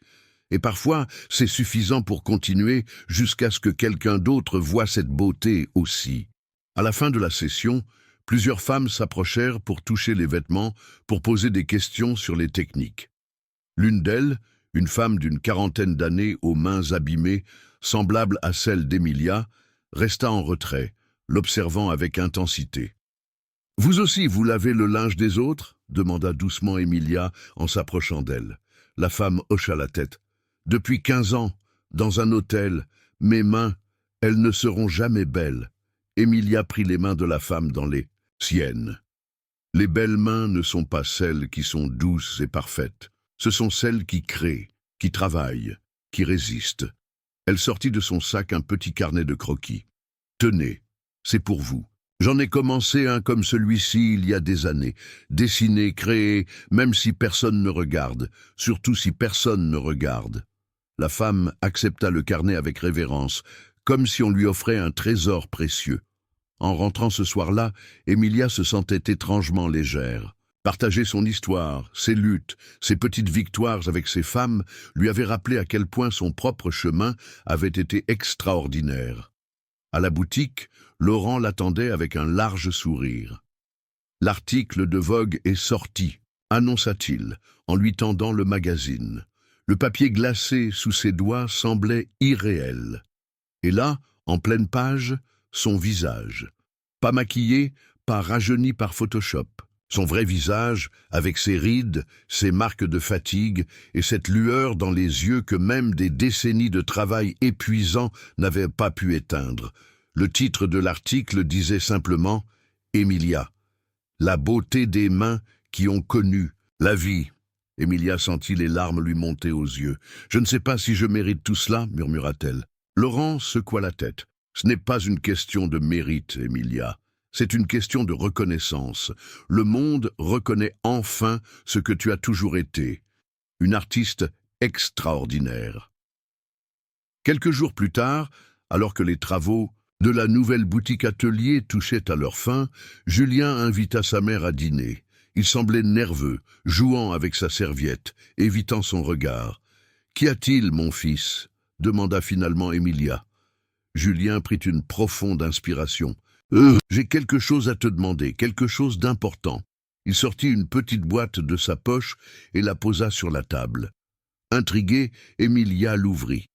Et parfois, c'est suffisant pour continuer jusqu'à ce que quelqu'un d'autre voie cette beauté aussi. » À la fin de la session, plusieurs femmes s'approchèrent pour toucher les vêtements, pour poser des questions sur les techniques. L'une d'elles, une femme d'une quarantaine d'années aux mains abîmées, semblable à celle d'Emilia, resta en retrait, l'observant avec intensité. « Vous aussi, vous lavez le linge des autres ?» demanda doucement Emilia en s'approchant d'elle. La femme hocha la tête. « Depuis 15 ans, dans un hôtel, mes mains, elles ne seront jamais belles. » Emilia prit les mains de la femme dans les siennes. « Les belles mains ne sont pas celles qui sont douces et parfaites. Ce sont celles qui créent, qui travaillent, qui résistent. » Elle sortit de son sac un petit carnet de croquis. « Tenez, c'est pour vous. J'en ai commencé un comme celui-ci il y a des années. Dessiner, créer, même si personne ne regarde. Surtout si personne ne regarde. La femme accepta le carnet avec révérence, comme si on lui offrait un trésor précieux. En rentrant ce soir-là, Emilia se sentait étrangement légère. Partager son histoire, ses luttes, ses petites victoires avec ses femmes lui avait rappelé à quel point son propre chemin avait été extraordinaire. À la boutique, Laurent l'attendait avec un large sourire. « L'article de Vogue est sorti », annonça-t-il, en lui tendant le magazine. Le papier glacé sous ses doigts semblait irréel. Et là, en pleine page, son visage. Pas maquillé, pas rajeuni par Photoshop. Son vrai visage, avec ses rides, ses marques de fatigue et cette lueur dans les yeux que même des décennies de travail épuisant n'avaient pas pu éteindre. Le titre de l'article disait simplement « Emilia, la beauté des mains qui ont connu la vie ». Emilia sentit les larmes lui monter aux yeux. « Je ne sais pas si je mérite tout cela », murmura-t-elle. Laurent secoua la tête. « Ce n'est pas une question de mérite, Emilia. C'est une question de reconnaissance. Le monde reconnaît enfin ce que tu as toujours été. Une artiste extraordinaire. » Quelques jours plus tard, alors que les travaux de la nouvelle boutique atelier touchaient à leur fin, Julien invita sa mère à dîner. Il semblait nerveux, jouant avec sa serviette, évitant son regard. « Qu'y a-t-il, mon fils ?» demanda finalement Emilia. Julien prit une profonde inspiration. « J'ai quelque chose à te demander, quelque chose d'important. » Il sortit une petite boîte de sa poche et la posa sur la table. Intriguée, Emilia l'ouvrit.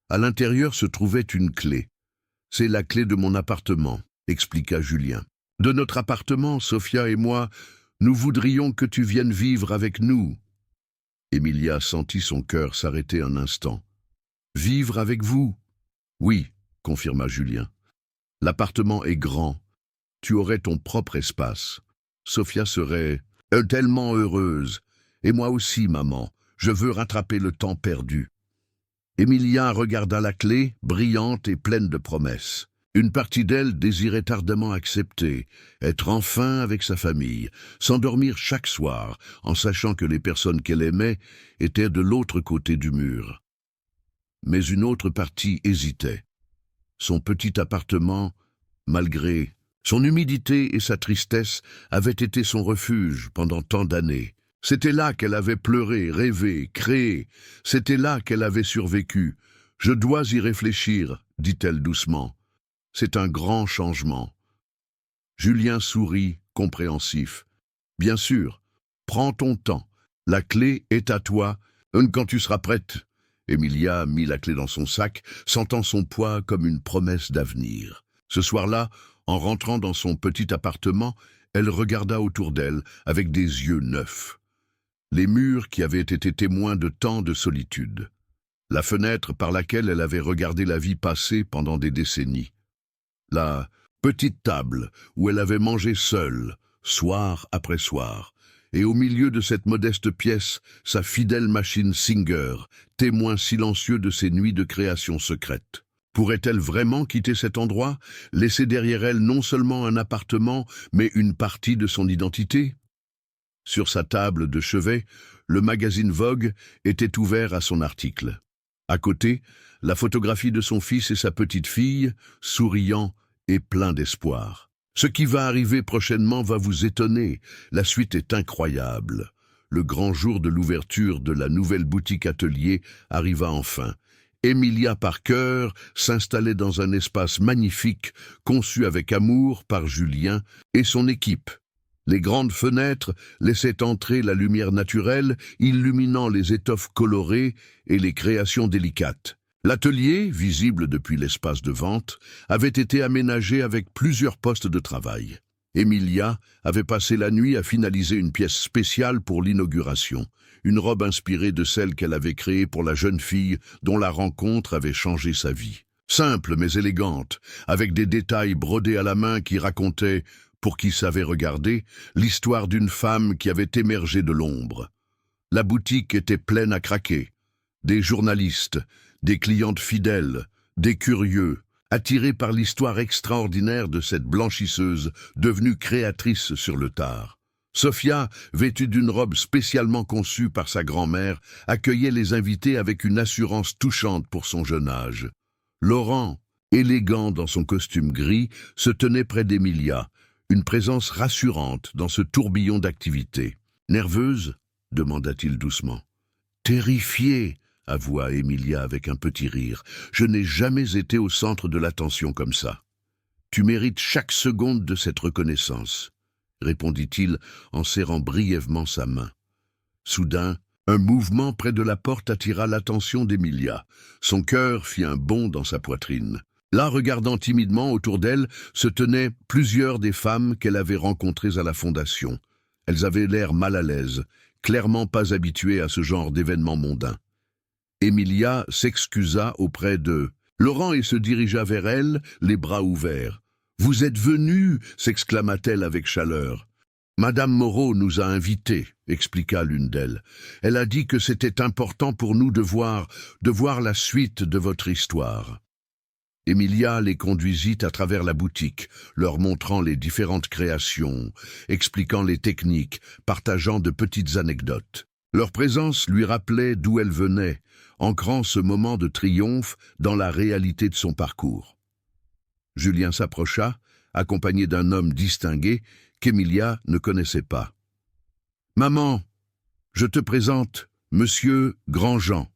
À l'intérieur se trouvait une clé. « C'est la clé de mon appartement », expliqua Julien. « De notre appartement, Sophia et moi, nous voudrions que tu viennes vivre avec nous. » Emilia sentit son cœur s'arrêter un instant. « Vivre avec vous ?»« Oui, » confirma Julien. « L'appartement est grand. Tu aurais ton propre espace. Sophia serait tellement heureuse. Et moi aussi, maman. Je veux rattraper le temps perdu. » Emilia regarda la clé, brillante et pleine de promesses. Une partie d'elle désirait ardemment accepter, être enfin avec sa famille, s'endormir chaque soir, en sachant que les personnes qu'elle aimait étaient de l'autre côté du mur. Mais une autre partie hésitait. Son petit appartement, malgré son humidité et sa tristesse, avait été son refuge pendant tant d'années. C'était là qu'elle avait pleuré, rêvé, créé. C'était là qu'elle avait survécu. « Je dois y réfléchir », dit-elle doucement. « C'est un grand changement. » Julien sourit, compréhensif. « Bien sûr, prends ton temps. La clé est à toi, quand tu seras prête. » Emilia mit la clé dans son sac, sentant son poids comme une promesse d'avenir. Ce soir-là, en rentrant dans son petit appartement, elle regarda autour d'elle avec des yeux neufs. Les murs qui avaient été témoins de tant de solitude. La fenêtre par laquelle elle avait regardé la vie passer pendant des décennies. La petite table où elle avait mangé seule, soir après soir. Et au milieu de cette modeste pièce, sa fidèle machine Singer, témoin silencieux de ses nuits de création secrète. Pourrait-elle vraiment quitter cet endroit, laisser derrière elle non seulement un appartement, mais une partie de son identité ? Sur sa table de chevet, le magazine Vogue était ouvert à son article. À côté, la photographie de son fils et sa petite fille, souriant et plein d'espoir. Ce qui va arriver prochainement va vous étonner. La suite est incroyable. Le grand jour de l'ouverture de la nouvelle boutique atelier arriva enfin. Emilia Parker s'installait dans un espace magnifique, conçu avec amour par Julien et son équipe. Les grandes fenêtres laissaient entrer la lumière naturelle, illuminant les étoffes colorées et les créations délicates. L'atelier, visible depuis l'espace de vente, avait été aménagé avec plusieurs postes de travail. Emilia avait passé la nuit à finaliser une pièce spéciale pour l'inauguration, une robe inspirée de celle qu'elle avait créée pour la jeune fille dont la rencontre avait changé sa vie. Simple mais élégante, avec des détails brodés à la main qui racontaient, pour qui savait regarder, l'histoire d'une femme qui avait émergé de l'ombre. La boutique était pleine à craquer. Des journalistes, des clientes fidèles, des curieux, attiré par l'histoire extraordinaire de cette blanchisseuse devenue créatrice sur le tard. Sophia, vêtue d'une robe spécialement conçue par sa grand-mère, accueillait les invités avec une assurance touchante pour son jeune âge. Laurent, élégant dans son costume gris, se tenait près d'Emilia, une présence rassurante dans ce tourbillon d'activités. « Nerveuse ?» demanda-t-il doucement. « Terrifiée !» avoua Emilia avec un petit rire. « Je n'ai jamais été au centre de l'attention comme ça. »« Tu mérites chaque seconde de cette reconnaissance, » répondit-il en serrant brièvement sa main. Soudain, un mouvement près de la porte attira l'attention d'Emilia. Son cœur fit un bond dans sa poitrine. Là, regardant timidement autour d'elle, se tenaient plusieurs des femmes qu'elle avait rencontrées à la fondation. Elles avaient l'air mal à l'aise, clairement pas habituées à ce genre d'événements mondains. Emilia s'excusa auprès d'eux. Laurent et se dirigea vers elle, les bras ouverts. « Vous êtes venus » s'exclama-t-elle avec chaleur. « Madame Moreau nous a invités » expliqua l'une d'elles. « Elle a dit que c'était important pour nous de voir la suite de votre histoire. » Emilia les conduisit à travers la boutique, leur montrant les différentes créations, expliquant les techniques, partageant de petites anecdotes. Leur présence lui rappelait d'où elle venait, ancrant ce moment de triomphe dans la réalité de son parcours. Julien s'approcha, accompagné d'un homme distingué qu'Emilia ne connaissait pas. « Maman, je te présente Monsieur Grandjean.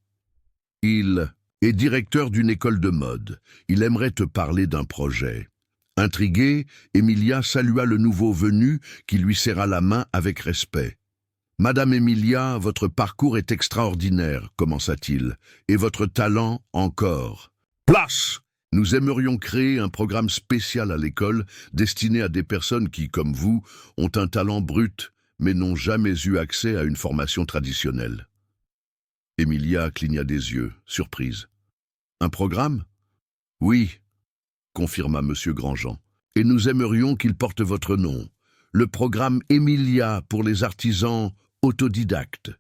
Il est directeur d'une école de mode. Il aimerait te parler d'un projet. » Intriguée, Emilia salua le nouveau venu qui lui serra la main avec respect. « Madame Emilia, votre parcours est extraordinaire, commença-t-il, et votre talent encore. Place ! Nous aimerions créer un programme spécial à l'école destiné à des personnes qui, comme vous, ont un talent brut, mais n'ont jamais eu accès à une formation traditionnelle. » Emilia cligna des yeux, surprise. « Un programme ? » ?»« Oui, » confirma Monsieur Grandjean, « et nous aimerions qu'il porte votre nom. Le programme Emilia pour les artisans autodidactes.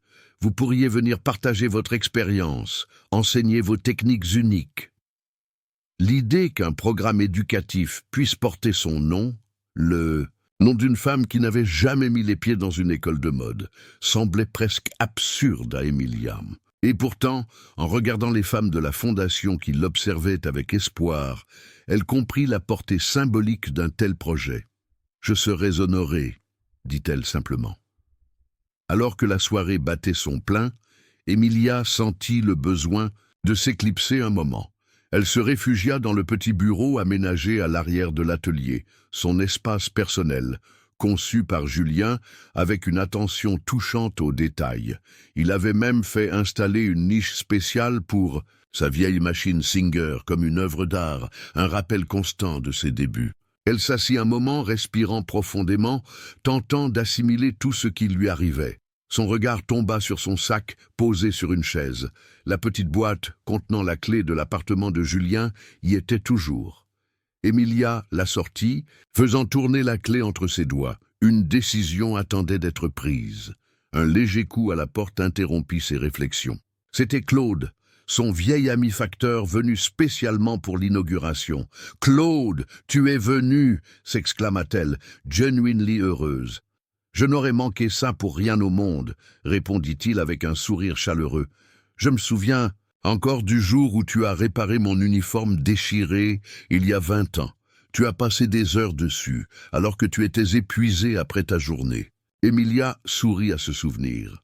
Vous pourriez venir partager votre expérience, enseigner vos techniques uniques. » L'idée qu'un programme éducatif puisse porter son nom, le nom d'une femme qui n'avait jamais mis les pieds dans une école de mode, semblait presque absurde à Emilia. Et pourtant, en regardant les femmes de la fondation qui l'observaient avec espoir, elle comprit la portée symbolique d'un tel projet. « Je serais honorée, » dit-elle simplement. Alors que la soirée battait son plein, Emilia sentit le besoin de s'éclipser un moment. Elle se réfugia dans le petit bureau aménagé à l'arrière de l'atelier, son espace personnel, conçu par Julien avec une attention touchante aux détails. Il avait même fait installer une niche spéciale pour sa vieille machine Singer comme une œuvre d'art, un rappel constant de ses débuts. Elle s'assit un moment, respirant profondément, tentant d'assimiler tout ce qui lui arrivait. Son regard tomba sur son sac posé sur une chaise. La petite boîte contenant la clé de l'appartement de Julien y était toujours. Emilia la sortit, faisant tourner la clé entre ses doigts. Une décision attendait d'être prise. Un léger coup à la porte interrompit ses réflexions. C'était Claude, son vieil ami facteur venu spécialement pour l'inauguration. « Claude, tu es venu !» s'exclama-t-elle, genuinely heureuse. « Je n'aurais manqué ça pour rien au monde », répondit-il avec un sourire chaleureux. « Je me souviens encore du jour où tu as réparé mon uniforme déchiré il y a 20 ans. Tu as passé des heures dessus, alors que tu étais épuisé après ta journée. » Emilia sourit à ce souvenir.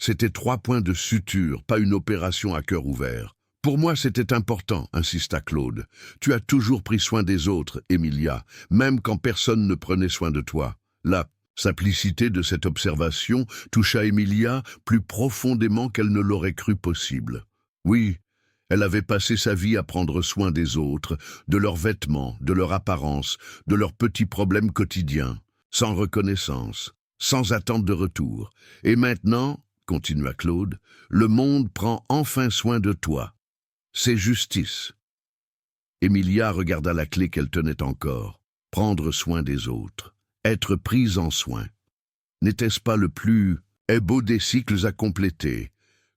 C'était 3 points de suture, pas une opération à cœur ouvert. « Pour moi, c'était important, » insista Claude. « Tu as toujours pris soin des autres, Emilia, même quand personne ne prenait soin de toi. » La simplicité de cette observation toucha Emilia plus profondément qu'elle ne l'aurait cru possible. Oui, elle avait passé sa vie à prendre soin des autres, de leurs vêtements, de leur apparence, de leurs petits problèmes quotidiens, sans reconnaissance, sans attente de retour. Et maintenant, continua Claude, le monde prend enfin soin de toi. C'est justice. Emilia regarda la clé qu'elle tenait encore. Prendre soin des autres. Être prise en soin. N'était-ce pas le plus beau des cycles à compléter?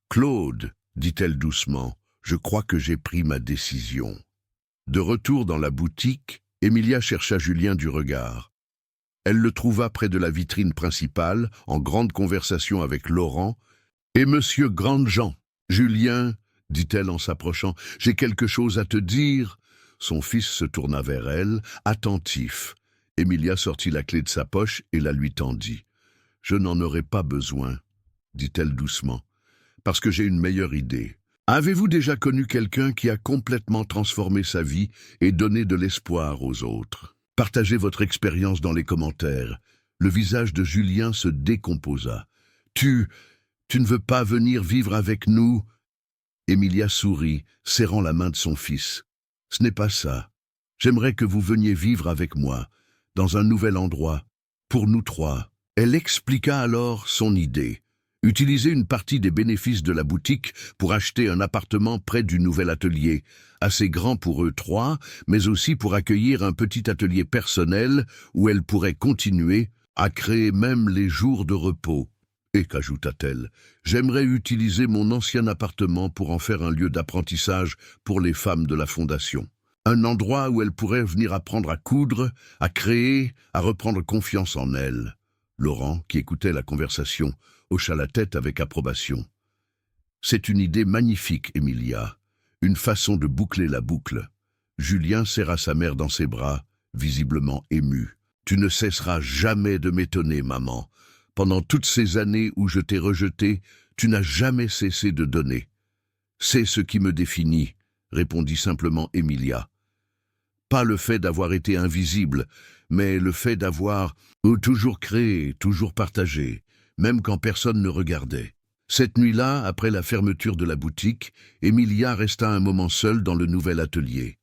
Claude, dit-elle doucement, je crois que j'ai pris ma décision. De retour dans la boutique, Emilia chercha Julien du regard. Elle le trouva près de la vitrine principale, en grande conversation avec Laurent et Monsieur Grandjean. « Julien, dit-elle en s'approchant, j'ai quelque chose à te dire. » Son fils se tourna vers elle, attentif. Emilia sortit la clé de sa poche et la lui tendit. « Je n'en aurai pas besoin, dit-elle doucement, parce que j'ai une meilleure idée. Avez-vous déjà connu quelqu'un qui a complètement transformé sa vie et donné de l'espoir aux autres? Partagez votre expérience dans les commentaires. » Le visage de Julien se décomposa. « Tu ne veux pas venir vivre avec nous ?» Emilia sourit, serrant la main de son fils. « Ce n'est pas ça. J'aimerais que vous veniez vivre avec moi, dans un nouvel endroit, pour nous trois. » Elle expliqua alors son idée. Utiliser une partie des bénéfices de la boutique pour acheter un appartement près du nouvel atelier, assez grand pour eux trois, mais aussi pour accueillir un petit atelier personnel où elle pourrait continuer à créer même les jours de repos. Et qu'ajouta-t-elle, j'aimerais utiliser mon ancien appartement pour en faire un lieu d'apprentissage pour les femmes de la fondation. Un endroit où elles pourraient venir apprendre à coudre, à créer, à reprendre confiance en elles. Laurent, qui écoutait la conversation, hocha la tête avec approbation. C'est une idée magnifique, Emilia. Une façon de boucler la boucle. Julien serra sa mère dans ses bras, visiblement ému. Tu ne cesseras jamais de m'étonner, maman. Pendant toutes ces années où je t'ai rejeté, tu n'as jamais cessé de donner. C'est ce qui me définit, répondit simplement Emilia. Pas le fait d'avoir été invisible, mais le fait d'avoir toujours créé, toujours partagé, même quand personne ne regardait. Cette nuit-là, après la fermeture de la boutique, Emilia resta un moment seule dans le nouvel atelier.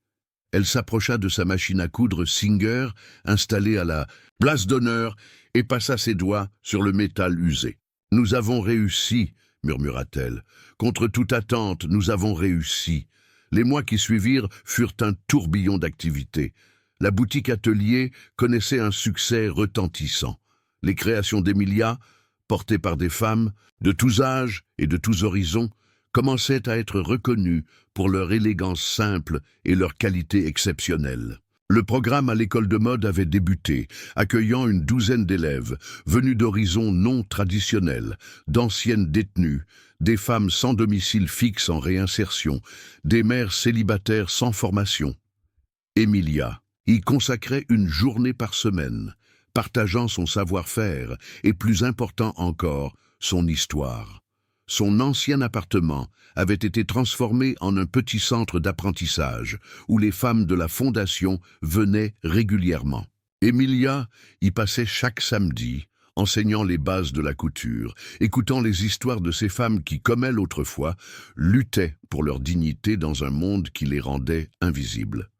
Elle s'approcha de sa machine à coudre Singer, installée à la place d'honneur, et passa ses doigts sur le métal usé. « Nous avons réussi », murmura-t-elle. « Contre toute attente, nous avons réussi. » Les mois qui suivirent furent un tourbillon d'activités. La boutique atelier connaissait un succès retentissant. Les créations d'Emilia, portées par des femmes de tous âges et de tous horizons, commençaient à être reconnues pour leur élégance simple et leur qualité exceptionnelle. Le programme à l'école de mode avait débuté, accueillant une douzaine d'élèves, venus d'horizons non traditionnels, d'anciennes détenues, des femmes sans domicile fixe en réinsertion, des mères célibataires sans formation. Emilia y consacrait une journée par semaine, partageant son savoir-faire et, plus important encore, son histoire. Son ancien appartement avait été transformé en un petit centre d'apprentissage où les femmes de la fondation venaient régulièrement. Emilia y passait chaque samedi, enseignant les bases de la couture, écoutant les histoires de ces femmes qui, comme elle autrefois, luttaient pour leur dignité dans un monde qui les rendait invisibles.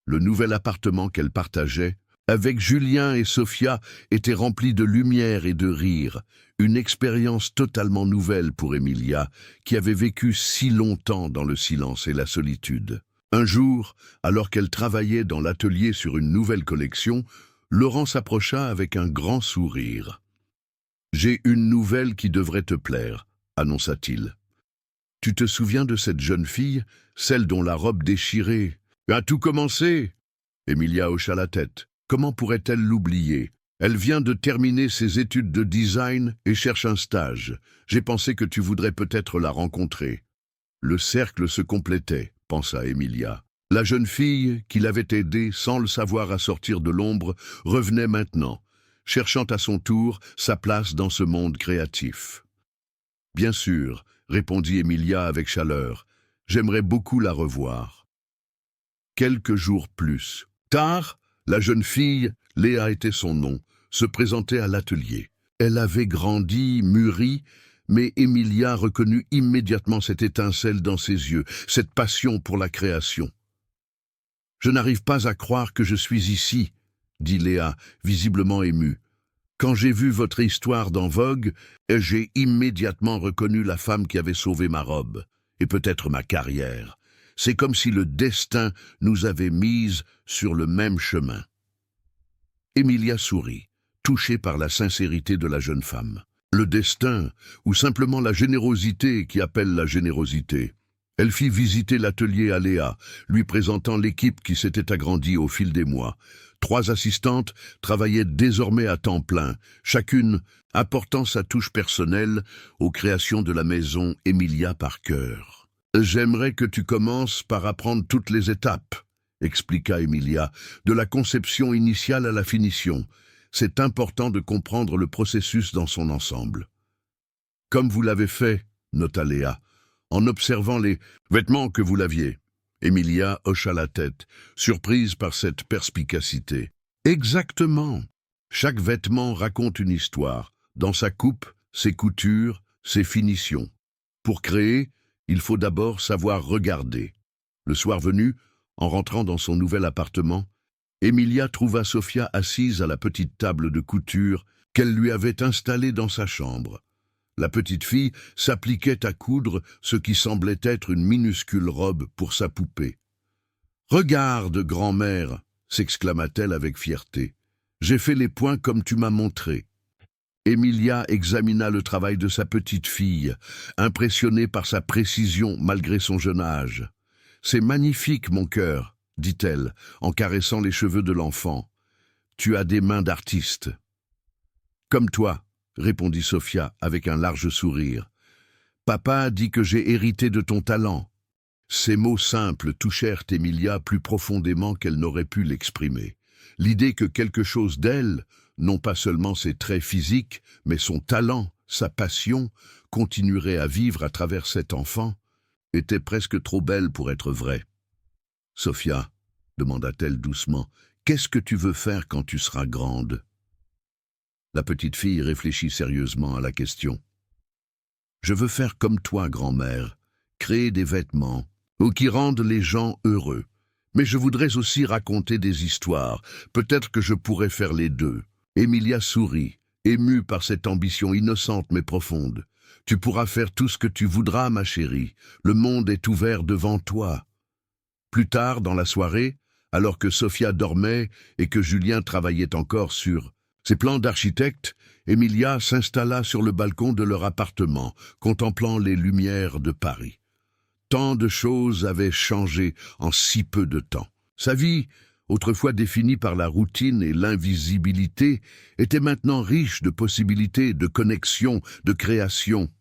Le nouvel appartement qu'elle partageait avec Julien et Sophia était rempli de lumière et de rire, une expérience totalement nouvelle pour Emilia, qui avait vécu si longtemps dans le silence et la solitude. Un jour, alors qu'elle travaillait dans l'atelier sur une nouvelle collection, Laurent s'approcha avec un grand sourire. « J'ai une nouvelle qui devrait te plaire », annonça-t-il. « Tu te souviens de cette jeune fille, celle dont la robe déchirée a tout commencé ?» Emilia hocha la tête. Comment pourrait-elle l'oublier? Elle vient de terminer ses études de design et cherche un stage. J'ai pensé que tu voudrais peut-être la rencontrer. Le cercle se complétait, pensa Emilia. La jeune fille, qui l'avait aidée sans le savoir à sortir de l'ombre, revenait maintenant, cherchant à son tour sa place dans ce monde créatif. Bien sûr, répondit Emilia avec chaleur. J'aimerais beaucoup la revoir. Quelques jours plus tard, la jeune fille, Léa était son nom, se présentait à l'atelier. Elle avait grandi, mûri, mais Emilia reconnut immédiatement cette étincelle dans ses yeux, cette passion pour la création. « Je n'arrive pas à croire que je suis ici, » dit Léa, visiblement émue. « Quand j'ai vu votre histoire dans Vogue, j'ai immédiatement reconnu la femme qui avait sauvé ma robe, et peut-être ma carrière. C'est comme si le destin nous avait mises sur le même chemin. » Emilia sourit, touchée par la sincérité de la jeune femme. Le destin, ou simplement la générosité qui appelle la générosité. Elle fit visiter l'atelier à Léa, lui présentant l'équipe qui s'était agrandie au fil des mois. 3 assistantes travaillaient désormais à temps plein, chacune apportant sa touche personnelle aux créations de la maison Emilia Parker. « J'aimerais que tu commences par apprendre toutes les étapes, » expliqua Emilia, « de la conception initiale à la finition. C'est important de comprendre le processus dans son ensemble. » « Comme vous l'avez fait, » nota Léa, en observant les vêtements que vous laviez. Emilia hocha la tête, surprise par cette perspicacité. « Exactement. Chaque vêtement raconte une histoire, dans sa coupe, ses coutures, ses finitions. Pour créer, il faut d'abord savoir regarder. » Le soir venu, en rentrant dans son nouvel appartement, Emilia trouva Sofia assise à la petite table de couture qu'elle lui avait installée dans sa chambre. La petite fille s'appliquait à coudre ce qui semblait être une minuscule robe pour sa poupée. « Regarde, grand-mère !» s'exclama-t-elle avec fierté. « J'ai fait les points comme tu m'as montré. » Emilia examina le travail de sa petite fille, impressionnée par sa précision malgré son jeune âge. « C'est magnifique, mon cœur !» dit-elle, en caressant les cheveux de l'enfant. « Tu as des mains d'artiste. »« Comme toi !» répondit Sofia avec un large sourire. « Papa dit que j'ai hérité de ton talent. » Ces mots simples touchèrent Emilia plus profondément qu'elle n'aurait pu l'exprimer. L'idée que quelque chose d'elle, non pas seulement ses traits physiques, mais son talent, sa passion, continuerait à vivre à travers cet enfant, était presque trop belle pour être vraie. « Sofia, » demanda-t-elle doucement, « qu'est-ce que tu veux faire quand tu seras grande ?» La petite fille réfléchit sérieusement à la question. « Je veux faire comme toi, grand-mère, créer des vêtements, ou qui rendent les gens heureux. Mais je voudrais aussi raconter des histoires. Peut-être que je pourrais faire les deux. » Emilia sourit, émue par cette ambition innocente mais profonde. « Tu pourras faire tout ce que tu voudras, ma chérie. Le monde est ouvert devant toi. » Plus tard, dans la soirée, alors que Sofia dormait et que Julien travaillait encore sur ses plans d'architecte, Emilia s'installa sur le balcon de leur appartement, contemplant les lumières de Paris. Tant de choses avaient changé en si peu de temps. Sa vie, autrefois définie par la routine et l'invisibilité, était maintenant riche de possibilités, de connexions, de créations.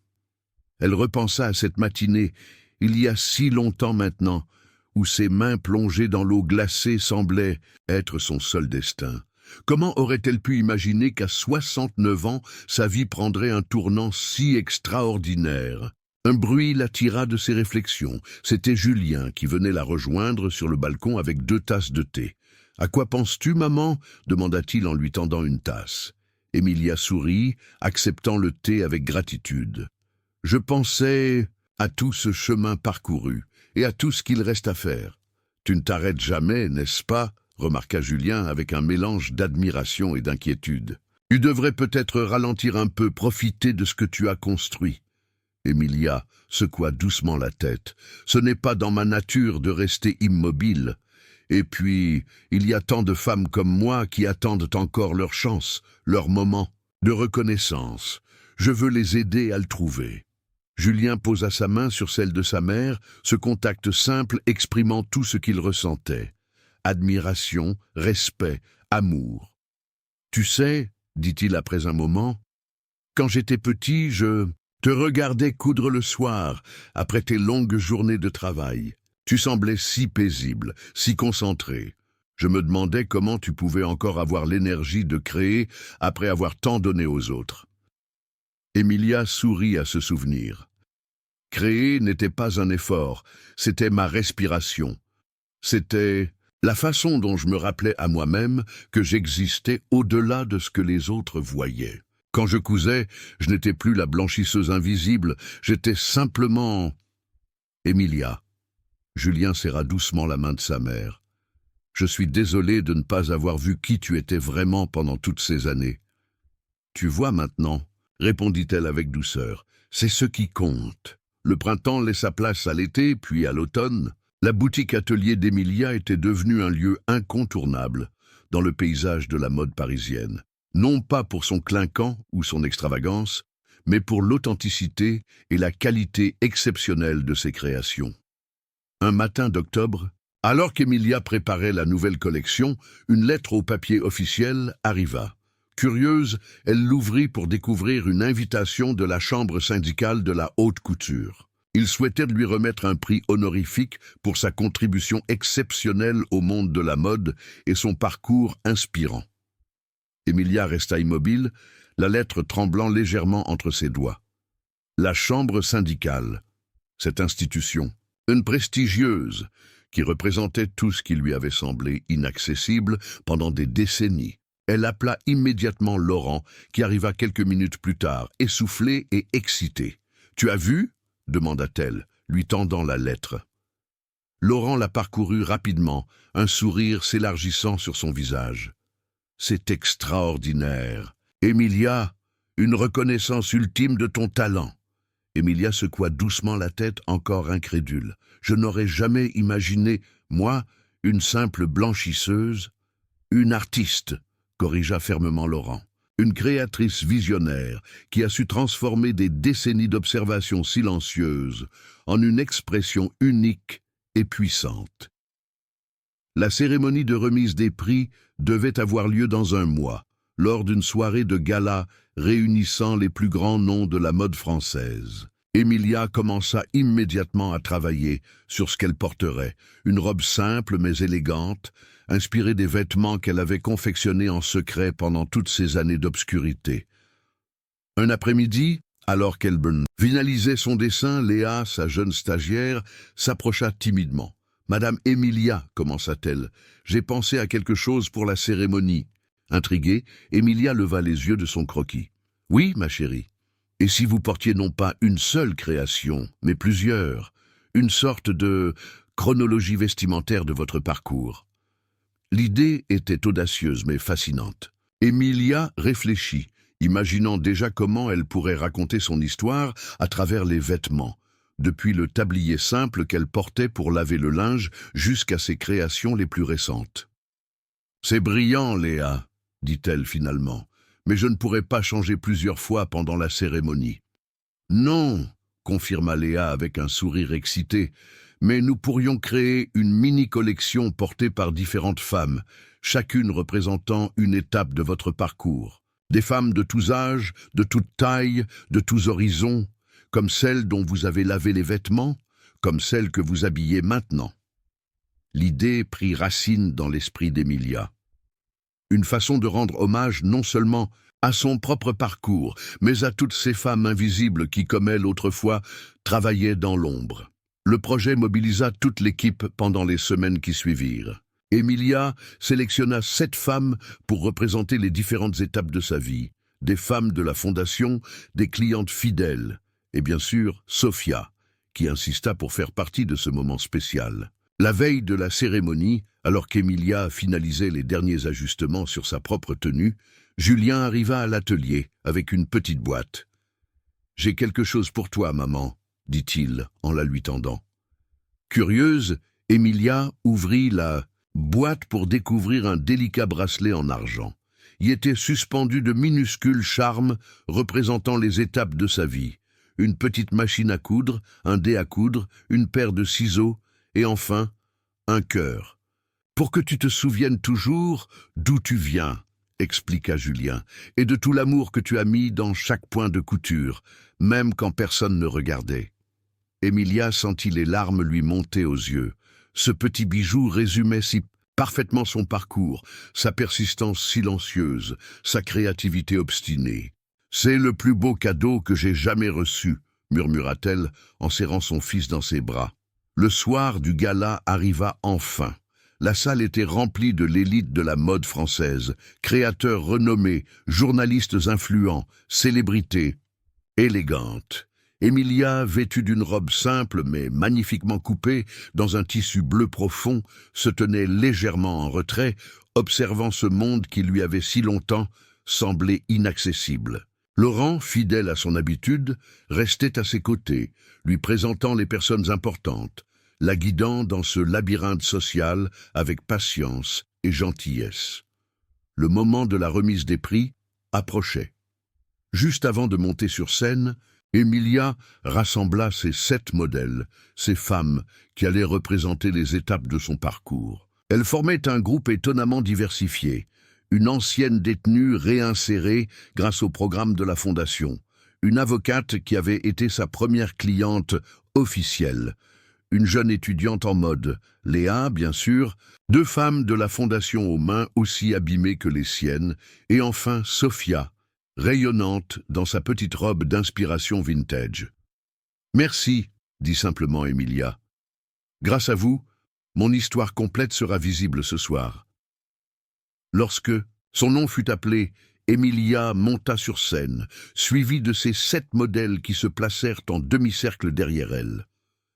Elle repensa à cette matinée, il y a si longtemps maintenant, où ses mains plongées dans l'eau glacée semblaient être son seul destin. Comment aurait-elle pu imaginer qu'à 69 ans, sa vie prendrait un tournant si extraordinaire ? Un bruit l'attira de ses réflexions. C'était Julien qui venait la rejoindre sur le balcon avec 2 tasses de thé. « À quoi penses-tu, maman ?» demanda-t-il en lui tendant une tasse. Emilia sourit, acceptant le thé avec gratitude. « Je pensais à tout ce chemin parcouru et à tout ce qu'il reste à faire. Tu ne t'arrêtes jamais, n'est-ce pas ?» remarqua Julien avec un mélange d'admiration et d'inquiétude. « Tu devrais peut-être ralentir un peu, profiter de ce que tu as construit. » Emilia secoua doucement la tête. « Ce n'est pas dans ma nature de rester immobile. Et puis, il y a tant de femmes comme moi qui attendent encore leur chance, leur moment de reconnaissance. Je veux les aider à le trouver. » Julien posa sa main sur celle de sa mère, ce contact simple exprimant tout ce qu'il ressentait. Admiration, respect, amour. « Tu sais, dit-il après un moment, quand j'étais petit, je te regardais coudre le soir, après tes longues journées de travail. Tu semblais si paisible, si concentré. Je me demandais comment tu pouvais encore avoir l'énergie de créer après avoir tant donné aux autres. » Emilia sourit à ce souvenir. Créer n'était pas un effort, c'était ma respiration. C'était la façon dont je me rappelais à moi-même que j'existais au-delà de ce que les autres voyaient. Quand je cousais, je n'étais plus la blanchisseuse invisible, j'étais simplement Emilia. Julien serra doucement la main de sa mère. « Je suis désolé de ne pas avoir vu qui tu étais vraiment pendant toutes ces années. »« Tu vois maintenant, » répondit-elle avec douceur, « c'est ce qui compte. » Le printemps laissa place à l'été, puis à l'automne. La boutique atelier d'Emilia était devenue un lieu incontournable dans le paysage de la mode parisienne. Non pas pour son clinquant ou son extravagance, mais pour l'authenticité et la qualité exceptionnelle de ses créations. Un matin d'octobre, alors qu'Emilia préparait la nouvelle collection, une lettre au papier officiel arriva. Curieuse, elle l'ouvrit pour découvrir une invitation de la chambre syndicale de la haute couture. Il souhaitait lui remettre un prix honorifique pour sa contribution exceptionnelle au monde de la mode et son parcours inspirant. Emilia resta immobile, la lettre tremblant légèrement entre ses doigts. La chambre syndicale, cette institution, une prestigieuse, qui représentait tout ce qui lui avait semblé inaccessible pendant des décennies. Elle appela immédiatement Laurent, qui arriva quelques minutes plus tard, essoufflé et excité. « Tu as vu ?» demanda-t-elle, lui tendant la lettre. Laurent la parcourut rapidement, un sourire s'élargissant sur son visage. « C'est extraordinaire. Emilia, une reconnaissance ultime de ton talent. » Emilia secoua doucement la tête, encore incrédule. « Je n'aurais jamais imaginé, moi, une simple blanchisseuse, une artiste, » corrigea fermement Laurent. Une créatrice visionnaire qui a su transformer des décennies d'observations silencieuses en une expression unique et puissante. La cérémonie de remise des prix devait avoir lieu dans un mois, lors d'une soirée de gala réunissant les plus grands noms de la mode française. Emilia commença immédiatement à travailler sur ce qu'elle porterait, une robe simple mais élégante, inspirée des vêtements qu'elle avait confectionnés en secret pendant toutes ces années d'obscurité. Un après-midi, alors qu'elle finalisait son dessin, Léa, sa jeune stagiaire, s'approcha timidement. « Madame Emilia, commença-t-elle, j'ai pensé à quelque chose pour la cérémonie. » Intriguée, Emilia leva les yeux de son croquis. « Oui, ma chérie. Et si vous portiez non pas une seule création, mais plusieurs, une sorte de chronologie vestimentaire de votre parcours ?» L'idée était audacieuse mais fascinante. Emilia réfléchit, imaginant déjà comment elle pourrait raconter son histoire à travers les vêtements, depuis le tablier simple qu'elle portait pour laver le linge jusqu'à ses créations les plus récentes. « C'est brillant, Léa, » dit-elle finalement, « mais je ne pourrais pas changer plusieurs fois pendant la cérémonie. »« Non, » confirma Léa avec un sourire excité, « mais nous pourrions créer une mini-collection portée par différentes femmes, chacune représentant une étape de votre parcours. Des femmes de tous âges, de toutes tailles, de tous horizons, comme celle dont vous avez lavé les vêtements, comme celle que vous habillez maintenant. » L'idée prit racine dans l'esprit d'Emilia. Une façon de rendre hommage non seulement à son propre parcours, mais à toutes ces femmes invisibles qui, comme elle autrefois, travaillaient dans l'ombre. Le projet mobilisa toute l'équipe pendant les semaines qui suivirent. Emilia sélectionna 7 femmes pour représenter les différentes étapes de sa vie. Des femmes de la fondation, des clientes fidèles, et bien sûr Sophia, qui insista pour faire partie de ce moment spécial. La veille de la cérémonie, alors qu'Emilia finalisait les derniers ajustements sur sa propre tenue, Julien arriva à l'atelier avec une petite boîte. « J'ai quelque chose pour toi, maman, » dit-il en la lui tendant. Curieuse, Emilia ouvrit la boîte pour découvrir un délicat bracelet en argent. Y étaient suspendus de minuscules charmes représentant les étapes de sa vie. Une petite machine à coudre, un dé à coudre, une paire de ciseaux et enfin, un cœur. « Pour que tu te souviennes toujours d'où tu viens, » expliqua Julien, « et de tout l'amour que tu as mis dans chaque point de couture, même quand personne ne regardait. » Emilia sentit les larmes lui monter aux yeux. Ce petit bijou résumait si parfaitement son parcours, sa persistance silencieuse, sa créativité obstinée. « C'est le plus beau cadeau que j'ai jamais reçu, » murmura-t-elle en serrant son fils dans ses bras. Le soir du gala arriva enfin. La salle était remplie de l'élite de la mode française, créateurs renommés, journalistes influents, célébrités élégantes. Emilia, vêtue d'une robe simple mais magnifiquement coupée, dans un tissu bleu profond, se tenait légèrement en retrait, observant ce monde qui lui avait si longtemps semblé inaccessible. Laurent, fidèle à son habitude, restait à ses côtés, lui présentant les personnes importantes, la guidant dans ce labyrinthe social avec patience et gentillesse. Le moment de la remise des prix approchait. Juste avant de monter sur scène, Emilia rassembla ses 7 modèles, ces femmes qui allaient représenter les étapes de son parcours. Elles formaient un groupe étonnamment diversifié, une ancienne détenue réinsérée grâce au programme de la Fondation, une avocate qui avait été sa première cliente officielle, une jeune étudiante en mode, Léa bien sûr, 2 femmes de la Fondation aux mains aussi abîmées que les siennes, et enfin Sophia, rayonnante dans sa petite robe d'inspiration vintage. « Merci », dit simplement Emilia. « Grâce à vous, mon histoire complète sera visible ce soir. » Lorsque son nom fut appelé, Emilia monta sur scène, suivie de ses 7 modèles qui se placèrent en demi-cercle derrière elle.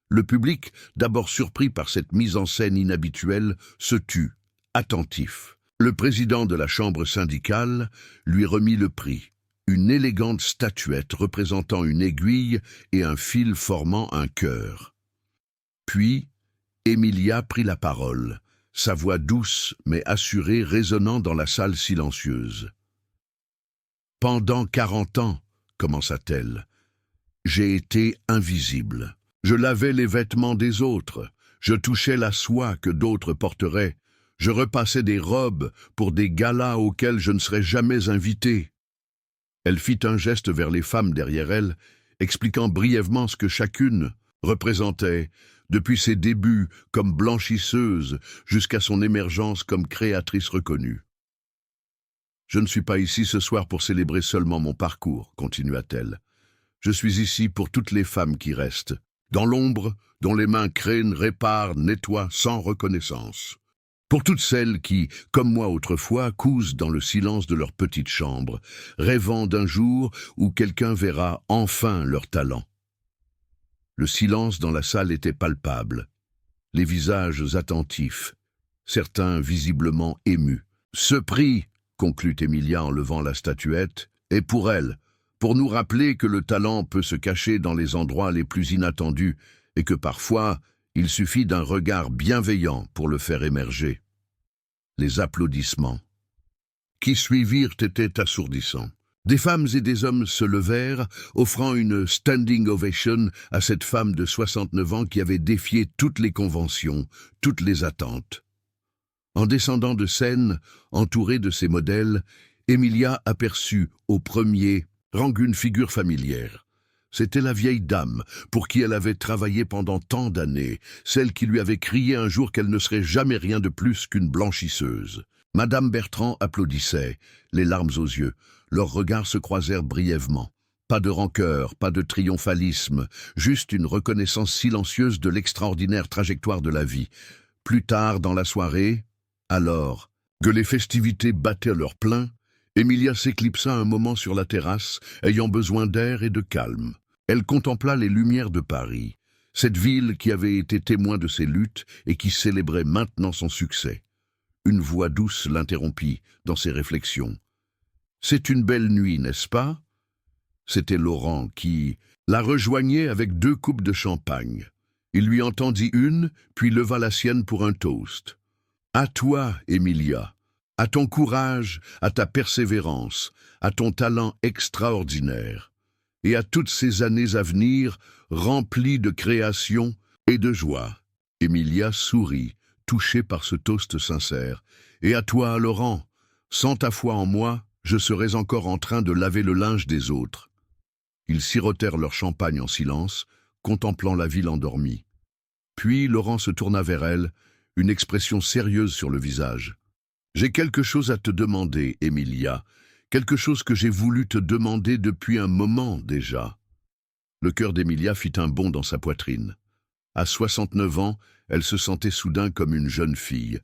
Le public, d'abord surpris par cette mise en scène inhabituelle, se tut, attentif. Le président de la chambre syndicale lui remit le prix, une élégante statuette représentant une aiguille et un fil formant un cœur. Puis, Emilia prit la parole, sa voix douce mais assurée résonnant dans la salle silencieuse. « Pendant 40 ans, commença-t-elle, j'ai été invisible. Je lavais les vêtements des autres, je touchais la soie que d'autres porteraient, je repassais des robes pour des galas auxquels je ne serais jamais invitée. » Elle fit un geste vers les femmes derrière elle, expliquant brièvement ce que chacune représentait, depuis ses débuts comme blanchisseuse jusqu'à son émergence comme créatrice reconnue. « Je ne suis pas ici ce soir pour célébrer seulement mon parcours, » continua-t-elle. « Je suis ici pour toutes les femmes qui restent, dans l'ombre, dont les mains craignent, réparent, nettoient sans reconnaissance. Pour toutes celles qui, comme moi autrefois, cousent dans le silence de leur petite chambre, rêvant d'un jour où quelqu'un verra enfin leur talent. » Le silence dans la salle était palpable, les visages attentifs, certains visiblement émus. « Ce prix, » conclut Emilia en levant la statuette, « est pour elle, pour nous rappeler que le talent peut se cacher dans les endroits les plus inattendus et que parfois, il suffit d'un regard bienveillant pour le faire émerger. » Les applaudissements qui suivirent étaient assourdissants. Des femmes et des hommes se levèrent, offrant une standing ovation à cette femme de 69 ans qui avait défié toutes les conventions, toutes les attentes. En descendant de scène, entourée de ses modèles, Emilia aperçut au premier rang une figure familière. C'était la vieille dame pour qui elle avait travaillé pendant tant d'années, celle qui lui avait crié un jour qu'elle ne serait jamais rien de plus qu'une blanchisseuse. Madame Bertrand applaudissait, les larmes aux yeux. Leurs regards se croisèrent brièvement. Pas de rancœur, pas de triomphalisme, juste une reconnaissance silencieuse de l'extraordinaire trajectoire de la vie. Plus tard dans la soirée, alors que les festivités battaient leur plein, Emilia s'éclipsa un moment sur la terrasse, ayant besoin d'air et de calme. Elle contempla les lumières de Paris, cette ville qui avait été témoin de ses luttes et qui célébrait maintenant son succès. Une voix douce l'interrompit dans ses réflexions. « C'est une belle nuit, n'est-ce pas ?» C'était Laurent qui la rejoignait avec 2 coupes de champagne. Il lui en tendit une, puis leva la sienne pour un toast. « À toi, Emilia, à ton courage, à ta persévérance, à ton talent extraordinaire, et à toutes ces années à venir remplies de création et de joie. » Emilia sourit, touchée par ce toast sincère. « Et à toi, Laurent, sans ta foi en moi, je serais encore en train de laver le linge des autres. » Ils sirotèrent leur champagne en silence, contemplant la ville endormie. Puis Laurent se tourna vers elle, une expression sérieuse sur le visage. « J'ai quelque chose à te demander, Emilia, quelque chose que j'ai voulu te demander depuis un moment déjà. » Le cœur d'Emilia fit un bond dans sa poitrine. À 69 ans, elle se sentait soudain comme une jeune fille,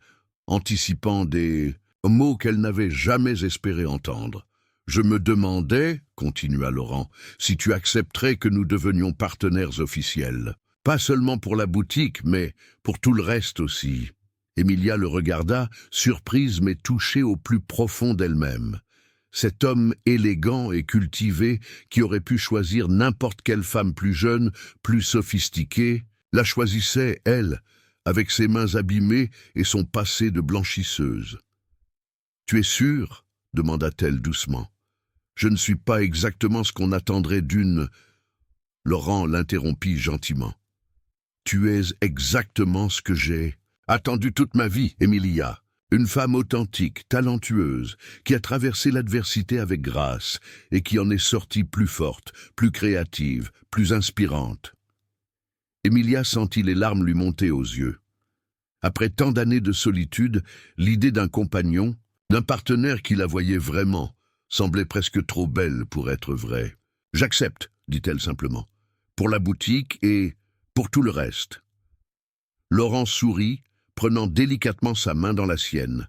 anticipant des mots qu'elle n'avait jamais espéré entendre. « Je me demandais, continua Laurent, si tu accepterais que nous devenions partenaires officiels. Pas seulement pour la boutique, mais pour tout le reste aussi. » Emilia le regarda, surprise mais touchée au plus profond d'elle-même. Cet homme élégant et cultivé, qui aurait pu choisir n'importe quelle femme plus jeune, plus sophistiquée, la choisissait, elle, avec ses mains abîmées et son passé de blanchisseuse. « Tu es sûre ?» demanda-t-elle doucement. « Je ne suis pas exactement ce qu'on attendrait d'une... » Laurent l'interrompit gentiment. Tu es exactement ce que j'ai attendu toute ma vie, Emilia. Une femme authentique, talentueuse, qui a traversé l'adversité avec grâce et qui en est sortie plus forte, plus créative, plus inspirante. Emilia sentit les larmes lui monter aux yeux. Après tant d'années de solitude, l'idée d'un compagnon, d'un partenaire qui la voyait vraiment, semblait presque trop belle pour être vraie. « J'accepte », dit-elle simplement, « pour la boutique et pour tout le reste. » Laurent sourit, prenant délicatement sa main dans la sienne.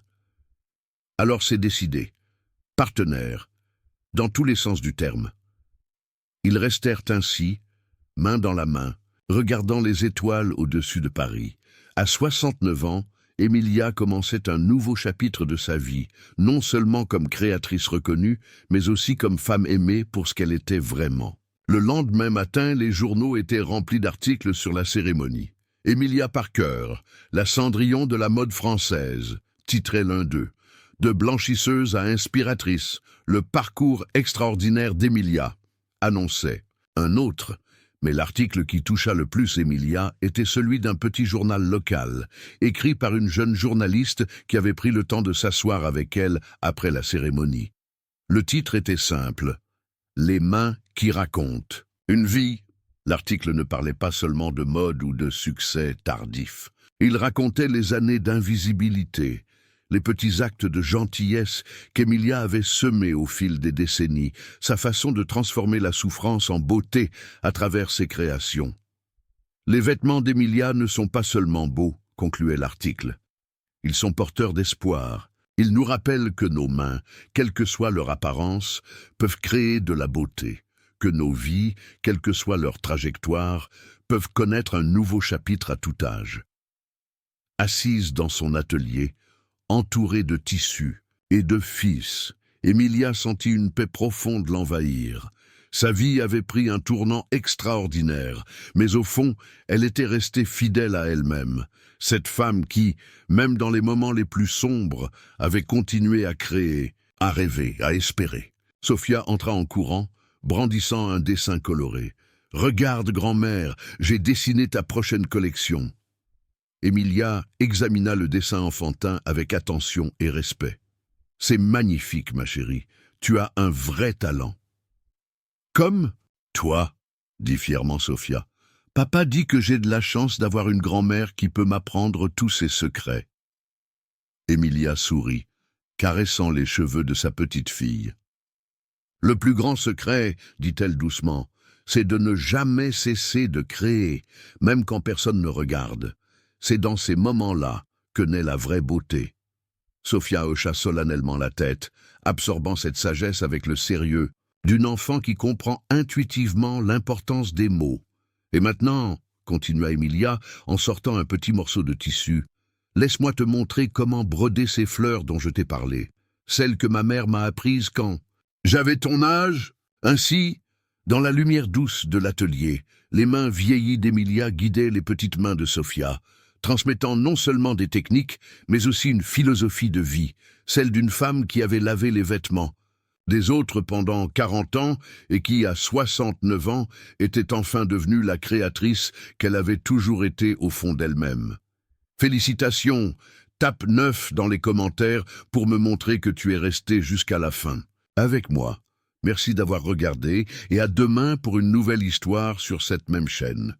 Alors c'est décidé. Partenaire, dans tous les sens du terme. Ils restèrent ainsi, main dans la main, regardant les étoiles au-dessus de Paris. À 69 ans, Emilia commençait un nouveau chapitre de sa vie, non seulement comme créatrice reconnue, mais aussi comme femme aimée pour ce qu'elle était vraiment. Le lendemain matin, les journaux étaient remplis d'articles sur la cérémonie. Emilia Parker, la Cendrillon de la mode française, titrait l'un d'eux. De blanchisseuse à inspiratrice, le parcours extraordinaire d'Emilia, annonçait. Un autre, mais l'article qui toucha le plus Emilia était celui d'un petit journal local, écrit par une jeune journaliste qui avait pris le temps de s'asseoir avec elle après la cérémonie. Le titre était simple, « Les mains qui racontent ». Une vie. L'article ne parlait pas seulement de mode ou de succès tardif. Il racontait les années d'invisibilité, les petits actes de gentillesse qu'Emilia avait semés au fil des décennies, sa façon de transformer la souffrance en beauté à travers ses créations. Les vêtements d'Emilia ne sont pas seulement beaux, concluait l'article. Ils sont porteurs d'espoir. Ils nous rappellent que nos mains, quelle que soit leur apparence, peuvent créer de la beauté, que nos vies, quelle que soit leur trajectoire, peuvent connaître un nouveau chapitre à tout âge. Assise dans son atelier, entourée de tissus et de fils, Emilia sentit une paix profonde l'envahir. Sa vie avait pris un tournant extraordinaire, mais au fond, elle était restée fidèle à elle-même. Cette femme qui, même dans les moments les plus sombres, avait continué à créer, à rêver, à espérer. Sophia entra en courant, brandissant un dessin coloré. « Regarde, grand-mère, j'ai dessiné ta prochaine collection. » Emilia examina le dessin enfantin avec attention et respect. « C'est magnifique, ma chérie. Tu as un vrai talent. »« Comme toi, » dit fièrement Sophia. « Papa dit que j'ai de la chance d'avoir une grand-mère qui peut m'apprendre tous ses secrets. » Emilia sourit, caressant les cheveux de sa petite fille. « Le plus grand secret, dit-elle doucement, c'est de ne jamais cesser de créer, même quand personne ne regarde. C'est dans ces moments-là que naît la vraie beauté. » Sophia hocha solennellement la tête, absorbant cette sagesse avec le sérieux d'une enfant qui comprend intuitivement l'importance des mots. « Et maintenant, » continua Emilia en sortant un petit morceau de tissu, « laisse-moi te montrer comment broder ces fleurs dont je t'ai parlé, celles que ma mère m'a apprises quand j'avais ton âge. » Ainsi, dans la lumière douce de l'atelier, les mains vieillies d'Emilia guidaient les petites mains de Sophia, transmettant non seulement des techniques, mais aussi une philosophie de vie, celle d'une femme qui avait lavé les vêtements des autres pendant 40 ans et qui, à 69 ans, était enfin devenue la créatrice qu'elle avait toujours été au fond d'elle-même. Félicitations, tape 9 dans les commentaires pour me montrer que tu es resté jusqu'à la fin. Avec moi. Merci d'avoir regardé et à demain pour une nouvelle histoire sur cette même chaîne.